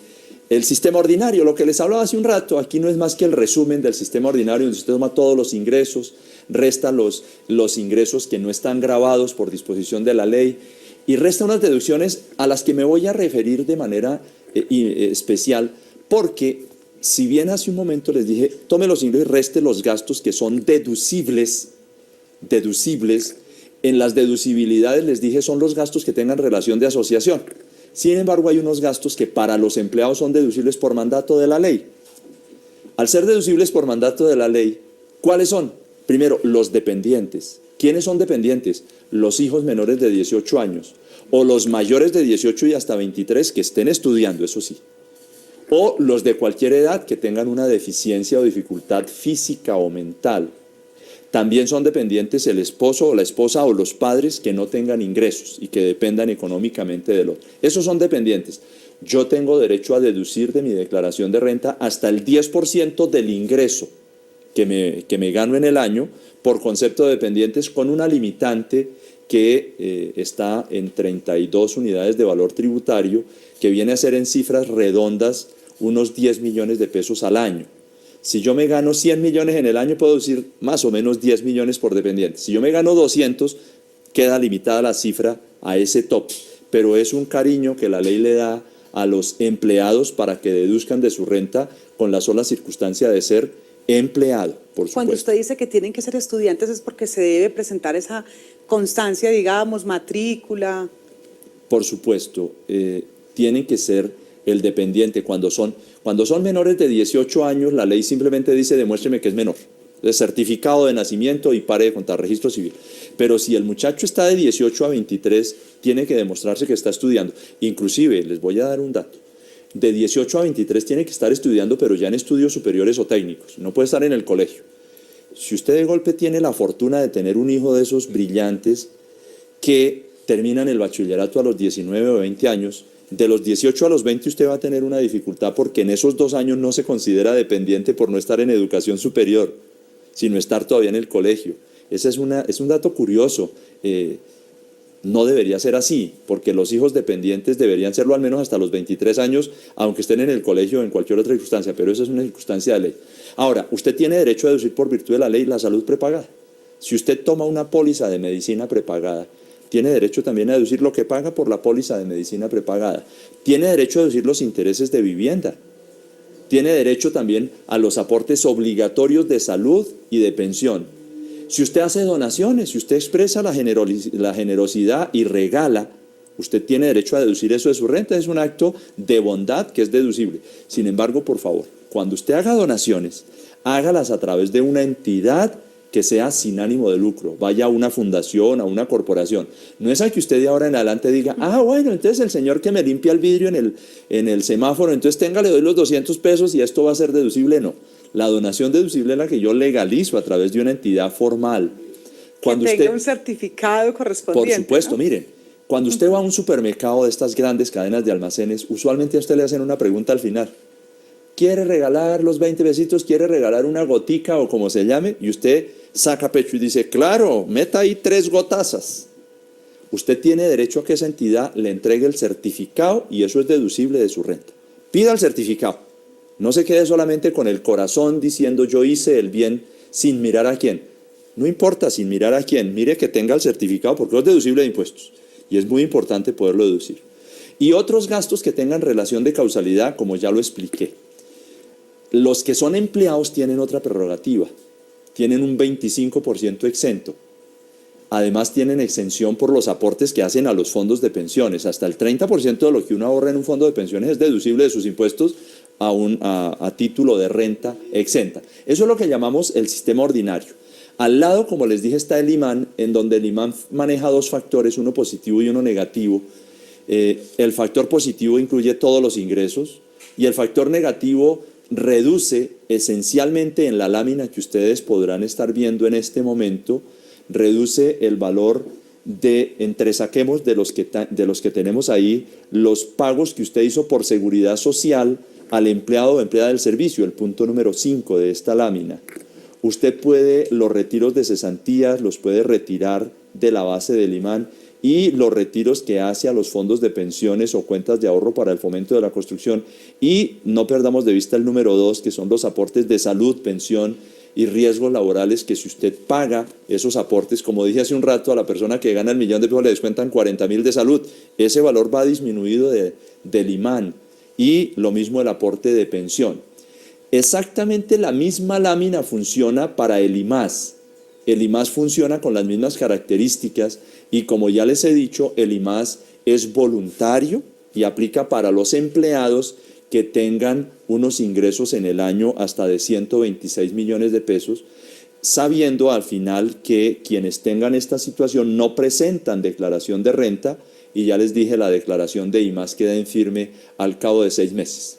el sistema ordinario, lo que les hablaba hace un rato. Aquí no es más que el resumen del sistema ordinario, donde usted toma todos los ingresos, resta los ingresos que no están grabados por disposición de la ley, y resta unas deducciones a las que me voy a referir de manera especial, porque si bien hace un momento les dije, tome los ingresos y reste los gastos que son deducibles, en las deducibilidades les dije son los gastos que tengan relación de asociación. Sin embargo, hay unos gastos que para los empleados son deducibles por mandato de la ley. Al ser deducibles por mandato de la ley, ¿cuáles son? Primero, los dependientes. ¿Quiénes son dependientes? Los hijos menores de 18 años o los mayores de 18 y hasta 23 que estén estudiando, eso sí. O los de cualquier edad que tengan una deficiencia o dificultad física o mental. También son dependientes el esposo o la esposa o los padres que no tengan ingresos y que dependan económicamente del otro. Esos son dependientes. Yo tengo derecho a deducir de mi declaración de renta hasta el 10% del ingreso que me gano en el año por concepto de dependientes, con una limitante que está en 32 unidades de valor tributario, que viene a ser en cifras redondas unos 10 millones de pesos al año. Si yo me gano 100 millones en el año, puedo decir más o menos 10 millones por dependiente. Si yo me gano 200, queda limitada la cifra a ese tope. Pero es un cariño que la ley le da a los empleados para que deduzcan de su renta con la sola circunstancia de ser empleado, por supuesto. Cuando usted dice que tienen que ser estudiantes es porque se debe presentar esa constancia, digamos, matrícula. Por supuesto, tienen que ser el dependiente. Cuando son menores de 18 años, la ley simplemente dice demuéstreme que es menor. De certificado de nacimiento y pare de contar registro civil. Pero si el muchacho está de 18 a 23, tiene que demostrarse que está estudiando. Inclusive, les voy a dar un dato. De 18 a 23 tiene que estar estudiando, pero ya en estudios superiores o técnicos. No puede estar en el colegio. Si usted de golpe tiene la fortuna de tener un hijo de esos brillantes que terminan el bachillerato a los 19 o 20 años, de los 18 a los 20 usted va a tener una dificultad porque en esos 2 años no se considera dependiente por no estar en educación superior, sino estar todavía en el colegio. Ese es un dato curioso. No debería ser así, porque los hijos dependientes deberían serlo al menos hasta los 23 años, aunque estén en el colegio o en cualquier otra circunstancia, pero eso es una circunstancia de ley. Ahora, usted tiene derecho a deducir por virtud de la ley la salud prepagada. Si usted toma una póliza de medicina prepagada, tiene derecho también a deducir lo que paga por la póliza de medicina prepagada. Tiene derecho a deducir los intereses de vivienda. Tiene derecho también a los aportes obligatorios de salud y de pensión. Si usted hace donaciones, si usted expresa la generosidad y regala, usted tiene derecho a deducir eso de su renta. Es un acto de bondad que es deducible. Sin embargo, por favor, cuando usted haga donaciones, hágalas a través de una entidad que sea sin ánimo de lucro. Vaya a una fundación, a una corporación. No es a que usted de ahora en adelante diga, bueno, entonces el señor que me limpia el vidrio en el semáforo, entonces le doy los 200 pesos y esto va a ser deducible. No. La donación deducible es la que yo legalizo a través de una entidad formal. Cuando que tenga un certificado correspondiente. Por supuesto, ¿no? Miren, cuando usted va a un supermercado de estas grandes cadenas de almacenes, usualmente a usted le hacen una pregunta al final. ¿Quiere regalar los 20 pesitos? ¿Quiere regalar una gotica o como se llame? Y usted saca pecho y dice, claro, meta ahí 3 gotazas. Usted tiene derecho a que esa entidad le entregue el certificado y eso es deducible de su renta. Pida el certificado. No se quede solamente con el corazón diciendo yo hice el bien sin mirar a quién. No importa sin mirar a quién, mire que tenga el certificado porque es deducible de impuestos y es muy importante poderlo deducir. y otros gastos que tengan relación de causalidad, como ya lo expliqué. Los que son empleados tienen otra prerrogativa, tienen un 25% exento. Además tienen exención por los aportes que hacen a los fondos de pensiones. Hasta el 30% de lo que uno ahorra en un fondo de pensiones es deducible de sus impuestos a título de renta exenta. Eso es lo que llamamos el sistema ordinario. Al lado, como les dije, está el IMAN, en donde el IMAN maneja dos factores, uno positivo y uno negativo. El factor positivo incluye todos los ingresos y el factor negativo reduce esencialmente en la lámina que ustedes podrán estar viendo en este momento, reduce el valor de, entresaquemos de los que tenemos ahí, los pagos que usted hizo por seguridad social al empleado o empleada del servicio, el punto número 5 de esta lámina. Usted puede, los retiros de cesantías los puede retirar de la base del IMAN y los retiros que hace a los fondos de pensiones o cuentas de ahorro para el fomento de la construcción. Y no perdamos de vista el número 2, que son los aportes de salud, pensión y riesgos laborales, que si usted paga esos aportes, como dije hace un rato, a la persona que gana el millón de pesos le descuentan 40.000 de salud, ese valor va disminuido del IMAN, y lo mismo el aporte de pensión. Exactamente la misma lámina funciona para el IMAS. El IMAS funciona con las mismas características y, como ya les he dicho, el IMAS es voluntario y aplica para los empleados que tengan unos ingresos en el año hasta de 126 millones de pesos, sabiendo al final que quienes tengan esta situación no presentan declaración de renta, y ya les dije, la declaración de IMAS queda en firme al cabo de 6 meses.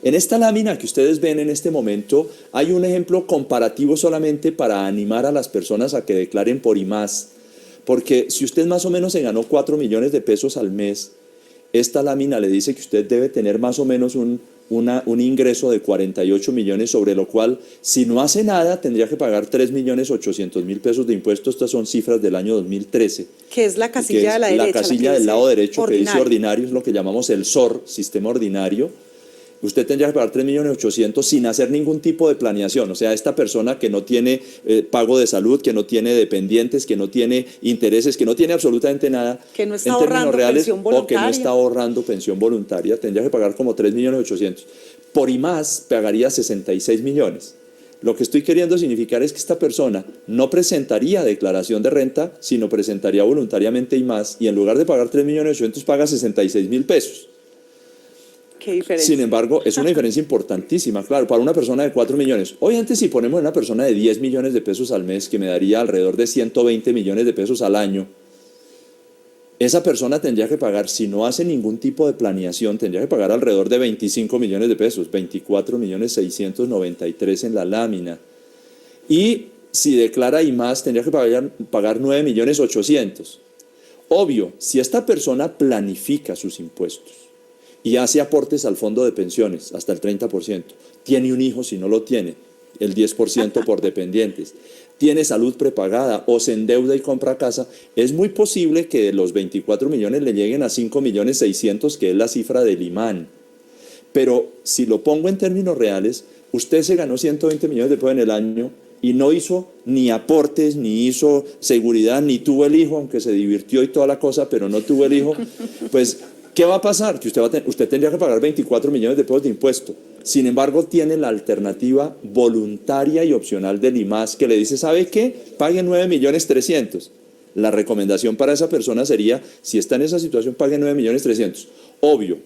En esta lámina que ustedes ven en este momento hay un ejemplo comparativo solamente para animar a las personas a que declaren por IMAS, porque si usted más o menos se ganó 4 millones de pesos al mes, esta lámina le dice que usted debe tener más o menos un ingreso de 48 millones, sobre lo cual, si no hace nada, tendría que pagar 3.800.000 pesos de impuestos. Estas son cifras del año 2013. Que es la casilla de la derecha. La casilla del lado derecho que dice ordinario, es lo que llamamos el SOR, sistema ordinario. Usted tendría que pagar 3.800.000 sin hacer ningún tipo de planeación. O sea, esta persona que no tiene pago de salud, que no tiene dependientes, que no tiene intereses, que no tiene absolutamente nada, que no está en términos ahorrando reales, pensión voluntaria, o que no está ahorrando pensión voluntaria, tendría que pagar como 3.800.000. Por IMAS pagaría 66 millones. Lo que estoy queriendo significar es que esta persona no presentaría declaración de renta, sino presentaría voluntariamente IMAS, y en lugar de pagar 3.800.000 paga 66.000 pesos. ¿Qué diferencia? Sin embargo, es una diferencia importantísima, claro, para una persona de 4 millones. Obviamente, si ponemos una persona de 10 millones de pesos al mes, que me daría alrededor de 120 millones de pesos al año, esa persona tendría que pagar, si no hace ningún tipo de planeación, tendría que pagar alrededor de 25 millones de pesos, 24.693.000 en la lámina. Y si declara IMAS, tendría que pagar 9.800.000. Obvio, si esta persona planifica sus impuestos y hace aportes al fondo de pensiones hasta el 30%, tiene un hijo si no lo tiene, el 10% por dependientes, tiene salud prepagada o se endeuda y compra casa, es muy posible que de los 24 millones le lleguen a 5.600.000, que es la cifra del IMAN. Pero si lo pongo en términos reales, usted se ganó 120 millones de pesos en el año y no hizo ni aportes, ni hizo seguridad, ni tuvo el hijo, aunque se divirtió y toda la cosa, pero no tuvo el hijo, pues ¿qué va a pasar? Que usted tendría que pagar 24 millones de pesos de impuesto. Sin embargo, tiene la alternativa voluntaria y opcional del IMAS, que le dice, ¿sabe qué? Pague 9.300.000. La recomendación para esa persona sería, si está en esa situación, pague 9.300.000. Obvio,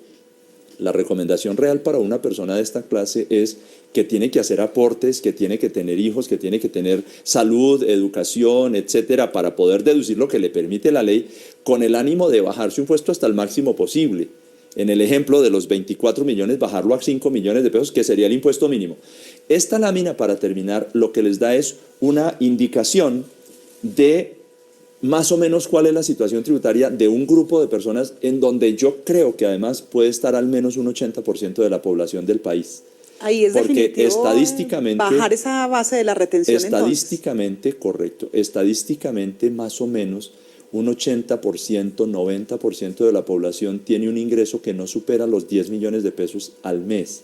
la recomendación real para una persona de esta clase es que tiene que hacer aportes, que tiene que tener hijos, que tiene que tener salud, educación, etcétera, para poder deducir lo que le permite la ley, con el ánimo de bajar su impuesto hasta el máximo posible. En el ejemplo de los 24 millones, bajarlo a 5 millones de pesos, que sería el impuesto mínimo. Esta lámina, para terminar, lo que les da es una indicación de más o menos cuál es la situación tributaria de un grupo de personas en donde yo creo que además puede estar al menos un 80% de la población del país. Ahí es porque definitivo estadísticamente bajar esa base de la retención. Estadísticamente, entonces. Correcto, estadísticamente más o menos un 80%, 90% de la población tiene un ingreso que no supera los 10 millones de pesos al mes.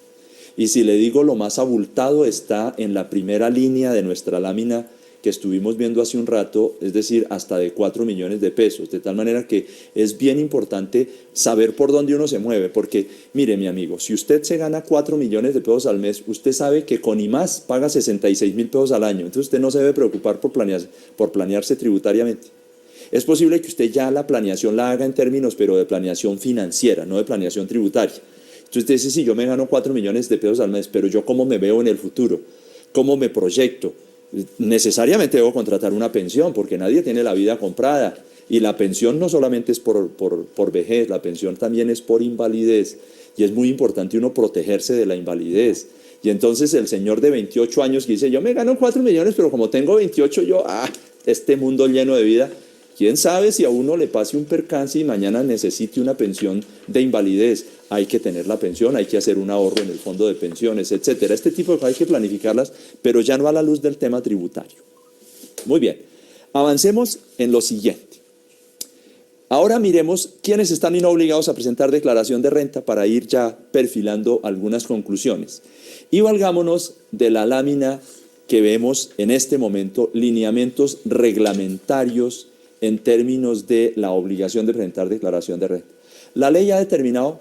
Y si le digo, lo más abultado está en la primera línea de nuestra lámina, que estuvimos viendo hace un rato, es decir, hasta de 4 millones de pesos, de tal manera que es bien importante saber por dónde uno se mueve, porque mire mi amigo, si usted se gana 4 millones de pesos al mes, usted sabe que con IMAS paga 66.000 pesos al año, entonces usted no se debe preocupar por planearse tributariamente. Es posible que usted ya la planeación la haga en términos, pero de planeación financiera, no de planeación tributaria. Entonces usted dice, sí, yo me gano 4 millones de pesos al mes, pero yo cómo me veo en el futuro, cómo me proyecto. Necesariamente debo contratar una pensión, porque nadie tiene la vida comprada. Y la pensión no solamente es por vejez, la pensión también es por invalidez. Y es muy importante uno protegerse de la invalidez. Y entonces el señor de 28 años que dice, yo me gano 4 millones, pero como tengo 28, este mundo lleno de vida. ¿Quién sabe si a uno le pase un percance y mañana necesite una pensión de invalidez? Hay que tener la pensión, hay que hacer un ahorro en el fondo de pensiones, etcétera. Este tipo de cosas hay que planificarlas, pero ya no a la luz del tema tributario. Muy bien, avancemos en lo siguiente. Ahora miremos quiénes están inobligados a presentar declaración de renta para ir ya perfilando algunas conclusiones. Y valgámonos de la lámina que vemos en este momento, lineamientos reglamentarios en términos de la obligación de presentar declaración de renta. La ley ha determinado,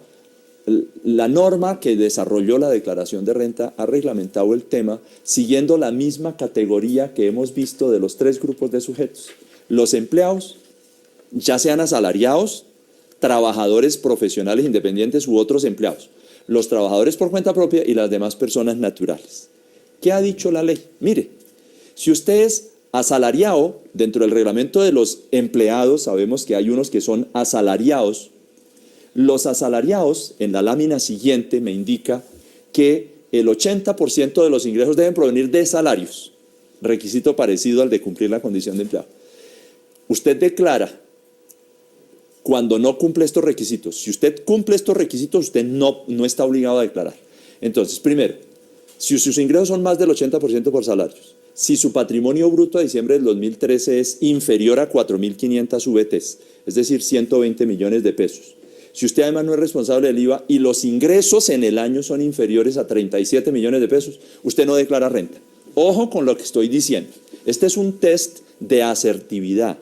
la norma que desarrolló la declaración de renta ha reglamentado el tema siguiendo la misma categoría que hemos visto de los 3 grupos de sujetos. Los empleados, ya sean asalariados, trabajadores profesionales independientes u otros empleados, los trabajadores por cuenta propia y las demás personas naturales. ¿Qué ha dicho la ley? Mire, si usted es asalariado, dentro del reglamento de los empleados, sabemos que hay unos que son asalariados. Los asalariados, en la lámina siguiente, me indica que el 80% de los ingresos deben provenir de salarios, requisito parecido al de cumplir la condición de empleado. Usted declara cuando no cumple estos requisitos. Si usted cumple estos requisitos, usted no está obligado a declarar. Entonces, primero, si sus ingresos son más del 80% por salarios, si su patrimonio bruto a diciembre del 2013 es inferior a 4.500 VTs, es decir, 120 millones de pesos, si usted además no es responsable del IVA y los ingresos en el año son inferiores a 37 millones de pesos, usted no declara renta. Ojo con lo que estoy diciendo. Este es un test de asertividad.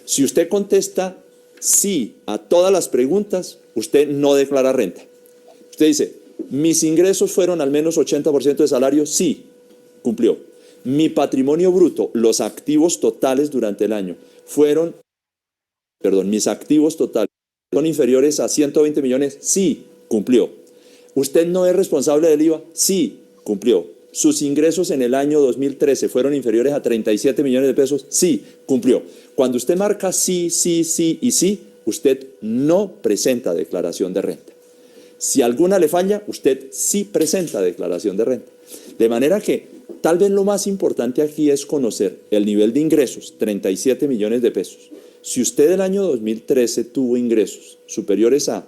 Si usted contesta sí a todas las preguntas, usted no declara renta. Usted dice, ¿mis ingresos fueron al menos 80% de salario? Sí, cumplió. Mi patrimonio bruto, los activos totales durante el año, mis activos totales son inferiores a 120 millones, sí, cumplió. ¿Usted no es responsable del IVA? Sí, cumplió. ¿Sus ingresos en el año 2013 fueron inferiores a 37 millones de pesos? Sí, cumplió. Cuando usted marca sí, sí, sí y sí, usted no presenta declaración de renta. Si alguna le falla, usted sí presenta declaración de renta. De manera que tal vez lo más importante aquí es conocer el nivel de ingresos, 37 millones de pesos. Si usted el año 2013 tuvo ingresos superiores a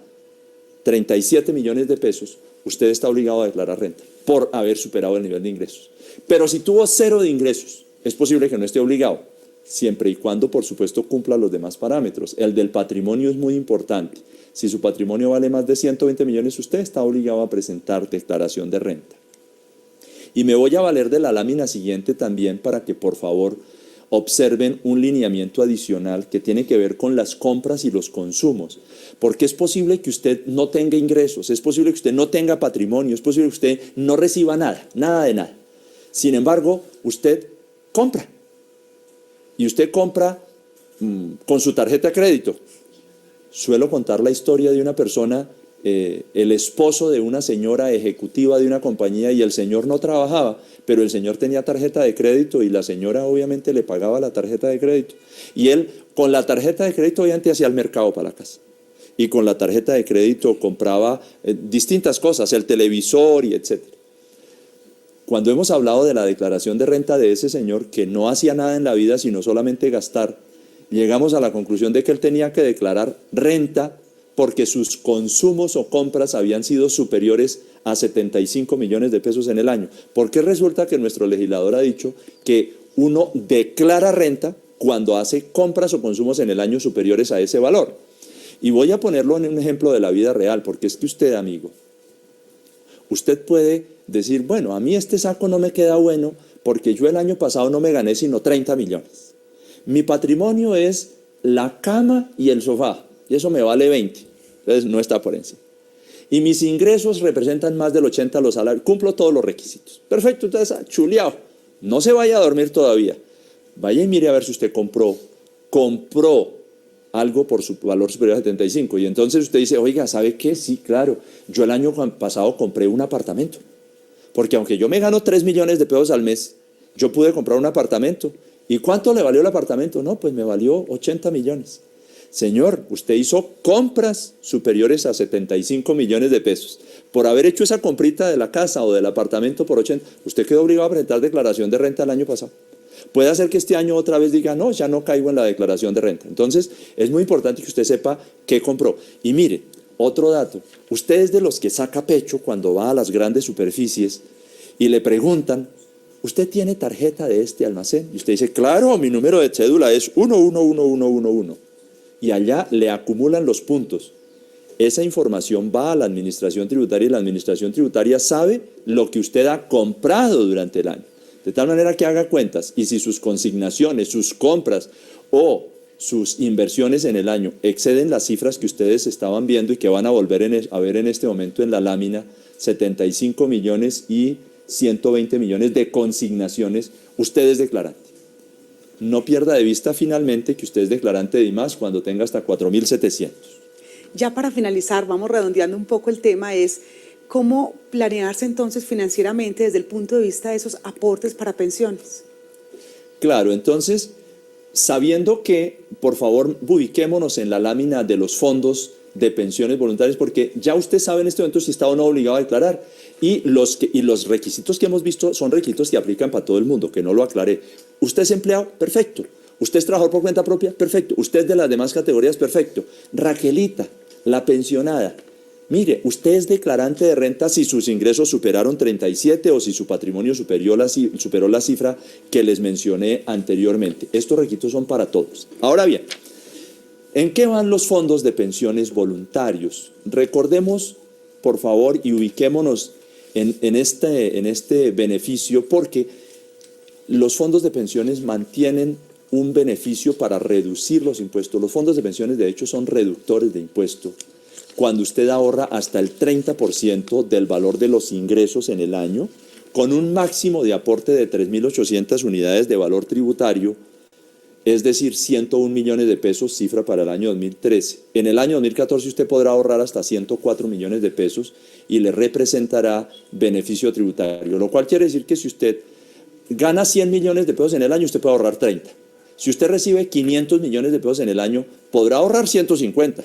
37 millones de pesos, usted está obligado a declarar renta por haber superado el nivel de ingresos. Pero si tuvo 0 de ingresos, es posible que no esté obligado, siempre y cuando, por supuesto, cumpla los demás parámetros. El del patrimonio es muy importante. Si su patrimonio vale más de 120 millones, usted está obligado a presentar declaración de renta. Y me voy a valer de la lámina siguiente también para que, por favor, observen un lineamiento adicional que tiene que ver con las compras y los consumos. Porque es posible que usted no tenga ingresos, es posible que usted no tenga patrimonio, es posible que usted no reciba nada, nada de nada. Sin embargo, usted compra. Y usted compra con su tarjeta de crédito. Suelo contar la historia de una persona, el esposo de una señora ejecutiva de una compañía, y el señor no trabajaba, pero el señor tenía tarjeta de crédito y la señora obviamente le pagaba la tarjeta de crédito. Y él con la tarjeta de crédito obviamente hacía el mercado para la casa. Y con la tarjeta de crédito compraba distintas cosas, el televisor y etcétera. Cuando hemos hablado de la declaración de renta de ese señor que no hacía nada en la vida sino solamente gastar, llegamos a la conclusión de que él tenía que declarar renta porque sus consumos o compras habían sido superiores a 75 millones de pesos en el año. Porque resulta que nuestro legislador ha dicho que uno declara renta cuando hace compras o consumos en el año superiores a ese valor. Y voy a ponerlo en un ejemplo de la vida real, porque es que usted, amigo, usted puede decir, bueno, a mí este saco no me queda bueno porque yo el año pasado no me gané sino 30 millones. Mi patrimonio es la cama y el sofá, y eso me vale 20, entonces no está por encima. Y mis ingresos representan más del 80 los salarios, cumplo todos los requisitos. Perfecto, entonces chuleado, no se vaya a dormir todavía. Vaya y mire a ver si usted compró algo por su valor superior a 75. Y entonces usted dice, oiga, ¿sabe qué? Sí, claro, yo el año pasado compré un apartamento. Porque aunque yo me gano 3 millones de pesos al mes, yo pude comprar un apartamento. ¿Y cuánto le valió el apartamento? No, pues me valió 80 millones. Señor, usted hizo compras superiores a 75 millones de pesos. Por haber hecho esa comprita de la casa o del apartamento por 80, usted quedó obligado a presentar declaración de renta el año pasado. Puede hacer que este año otra vez diga, no, ya no caigo en la declaración de renta. Entonces, es muy importante que usted sepa qué compró. Y mire, otro dato, usted es de los que saca pecho cuando va a las grandes superficies y le preguntan, ¿usted tiene tarjeta de este almacén? Y usted dice, claro, mi número de cédula es 111111. Y allá le acumulan los puntos. Esa información va a la administración tributaria y la administración tributaria sabe lo que usted ha comprado durante el año. De tal manera que haga cuentas y si sus consignaciones, sus compras o sus inversiones en el año exceden las cifras que ustedes estaban viendo y que van a volver a ver en este momento en la lámina, 75 millones y 120 millones de consignaciones, usted es declarante. No pierda de vista finalmente que usted es declarante de IMAS cuando tenga hasta 4.700. Ya para finalizar, vamos redondeando un poco el tema, es cómo planearse entonces financieramente desde el punto de vista de esos aportes para pensiones. Claro, entonces, sabiendo que, por favor, ubiquémonos en la lámina de los fondos de pensiones voluntarias, porque ya usted sabe en este momento si está o no obligado a declarar. Y los requisitos que hemos visto son requisitos que aplican para todo el mundo, que no lo aclaré. ¿Usted es empleado? Perfecto. ¿Usted es trabajador por cuenta propia? Perfecto. ¿Usted es de las demás categorías? Perfecto. Raquelita, la pensionada. Mire, usted es declarante de renta si sus ingresos superaron 37 o si su patrimonio superó la cifra que les mencioné anteriormente. Estos requisitos son para todos. Ahora bien, ¿en qué van los fondos de pensiones voluntarios? Recordemos, por favor, y ubiquémonos en este beneficio, porque los fondos de pensiones mantienen un beneficio para reducir los impuestos. Los fondos de pensiones, de hecho, son reductores de impuestos. Cuando usted ahorra hasta el 30% del valor de los ingresos en el año, con un máximo de aporte de 3.800 unidades de valor tributario, es decir, 101 millones de pesos, cifra para el año 2013. En el año 2014 usted podrá ahorrar hasta 104 millones de pesos y le representará beneficio tributario, lo cual quiere decir que si usted gana 100 millones de pesos en el año, usted puede ahorrar 30. Si usted recibe 500 millones de pesos en el año, podrá ahorrar 150.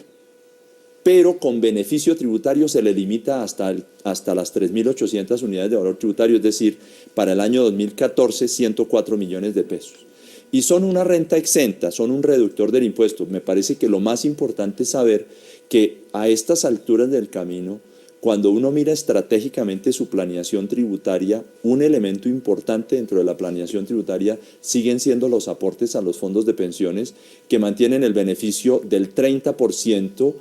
Pero con beneficio tributario se le limita hasta las 3.800 unidades de valor tributario, es decir, para el año 2014, 104 millones de pesos. Y son una renta exenta, son un reductor del impuesto. Me parece que lo más importante es saber que a estas alturas del camino, cuando uno mira estratégicamente su planeación tributaria, un elemento importante dentro de la planeación tributaria siguen siendo los aportes a los fondos de pensiones que mantienen el beneficio del 30%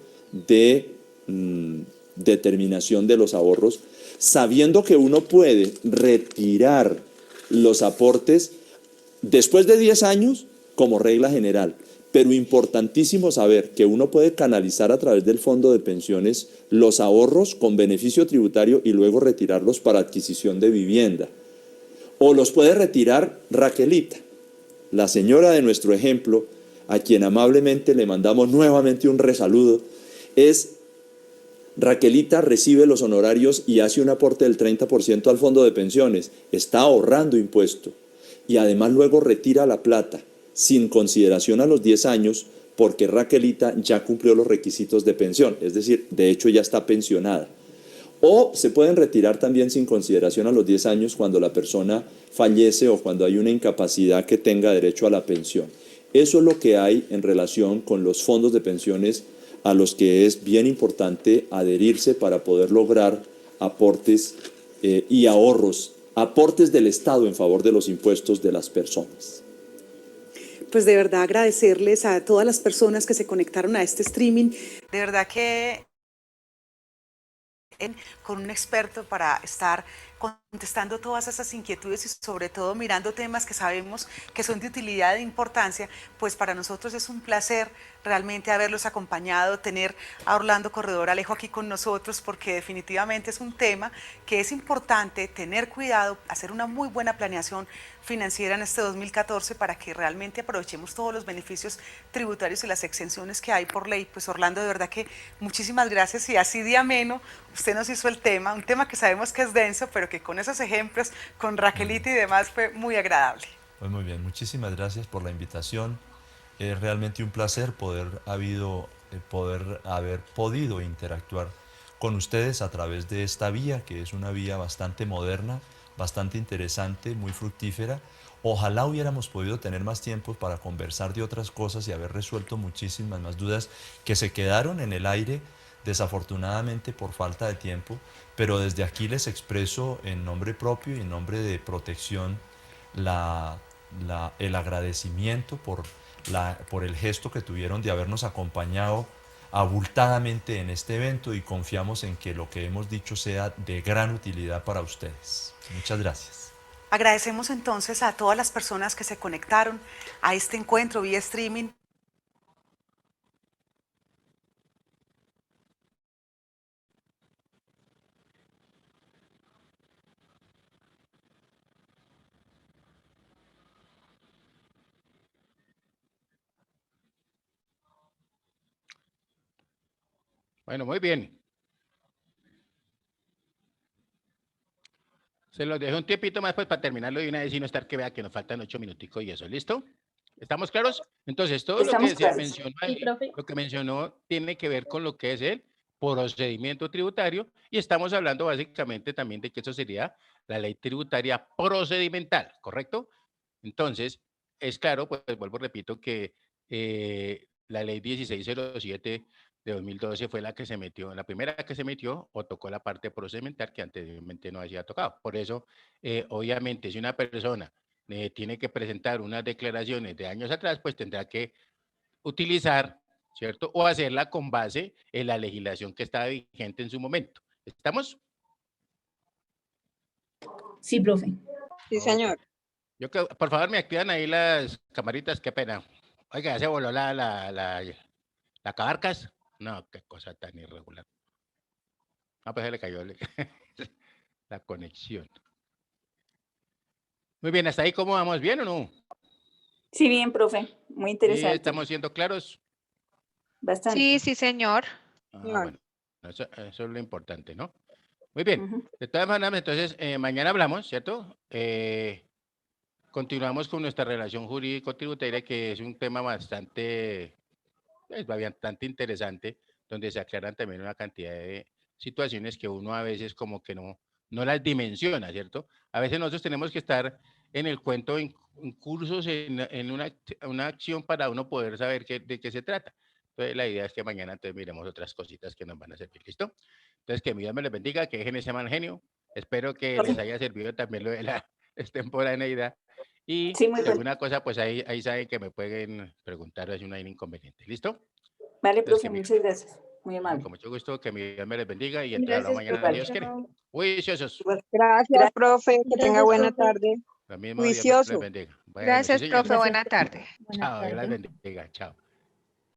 de determinación de los ahorros, sabiendo que uno puede retirar los aportes después de 10 años como regla general, pero importantísimo saber que uno puede canalizar a través del fondo de pensiones los ahorros con beneficio tributario y luego retirarlos para adquisición de vivienda. O los puede retirar Raquelita, la señora de nuestro ejemplo, a quien amablemente le mandamos nuevamente un resaludo. Raquelita recibe los honorarios y hace un aporte del 30% al fondo de pensiones, está ahorrando impuesto y además luego retira la plata sin consideración a los 10 años porque Raquelita ya cumplió los requisitos de pensión, es decir, de hecho ya está pensionada. O se pueden retirar también sin consideración a los 10 años cuando la persona fallece o cuando hay una incapacidad que tenga derecho a la pensión. Eso es lo que hay en relación con los fondos de pensiones a los que es bien importante adherirse para poder lograr aportes y ahorros, aportes del Estado en favor de los impuestos de las personas. Pues de verdad agradecerles a todas las personas que se conectaron a este streaming. De verdad que con un experto para estar contestando todas esas inquietudes y sobre todo mirando temas que sabemos que son de utilidad e importancia, pues para nosotros es un placer realmente haberlos acompañado, tener a Orlando Corredor Alejo aquí con nosotros, porque definitivamente es un tema que es importante tener cuidado, hacer una muy buena planeación financiera en este 2014 para que realmente aprovechemos todos los beneficios tributarios y las exenciones que hay por ley. Pues Orlando, de verdad que muchísimas gracias, y así de ameno usted nos hizo el tema, un tema que sabemos que es denso, pero que con esos ejemplos, con Raquelita y demás, fue muy agradable. Pues muy bien, muchísimas gracias por la invitación. Es realmente un placer poder haber podido interactuar con ustedes a través de esta vía, que es una vía bastante moderna, bastante interesante, muy fructífera. Ojalá hubiéramos podido tener más tiempo para conversar de otras cosas y haber resuelto muchísimas más dudas que se quedaron en el aire, desafortunadamente por falta de tiempo, pero desde aquí les expreso en nombre propio y en nombre de Protección el agradecimiento por el gesto que tuvieron de habernos acompañado abultadamente en este evento, y confiamos en que lo que hemos dicho sea de gran utilidad para ustedes. Muchas gracias. Agradecemos entonces a todas las personas que se conectaron a este encuentro vía streaming. Bueno, muy bien. Se los dejo un tiempito más pues para terminarlo de una vez y no estar que vea que nos faltan 8 minuticos y eso. ¿Listo? ¿Estamos claros? Entonces, todo lo que se mencionó ahí, lo que mencionó tiene que ver con lo que es el procedimiento tributario, y estamos hablando básicamente también de que eso sería la ley tributaria procedimental, ¿correcto? Entonces, es claro, pues vuelvo, repito, que la ley 1607 de 2012 fue la que se metió, la primera que se metió o tocó la parte procedimental que anteriormente no había tocado. Por eso, obviamente, si una persona tiene que presentar unas declaraciones de años atrás, pues tendrá que utilizar, ¿cierto? O hacerla con base en la legislación que estaba vigente en su momento. ¿Estamos? Sí, profe. Sí, señor. Por favor, me activan ahí las camaritas, qué pena. Oiga, se voló la Cabarcas. No, qué cosa tan irregular. Ah, pues se le cayó la conexión. Muy bien, ¿hasta ahí cómo vamos? ¿Bien o no? Sí, bien, profe. Muy interesante. ¿Estamos siendo claros? Bastante. Sí, sí, señor. Bueno, eso es lo importante, ¿no? Muy bien. De todas maneras, entonces, mañana hablamos, ¿cierto? Continuamos con nuestra relación jurídico-tributaria, que es un tema bastante interesante, donde se aclaran también una cantidad de situaciones que uno a veces como que no las dimensiona, ¿cierto? A veces nosotros tenemos que estar en el cuento, en cursos, en una acción para uno poder saber de qué se trata. Entonces, la idea es que mañana entonces miremos otras cositas que nos van a servir, ¿listo? Entonces, que mi Dios me les bendiga, que dejen ese mal genio. Espero que les haya servido también lo de la extemporaneidad. Y sí, si alguna cosa, pues ahí saben que me pueden preguntar si no hay inconveniente. ¿Listo? Vale, profe, muchas gracias. Muy amable. Con mucho gusto, que mi Dios me les bendiga y entonces hablamos mañana, profe. Dios quiere. Juiciosos. Gracias, profe. Que tenga buena tarde. Lo mismo, Dios me les bendiga. Bueno, Gracias, sí, señor. profe. Buena tarde. Chao, Dios les bendiga. Chao.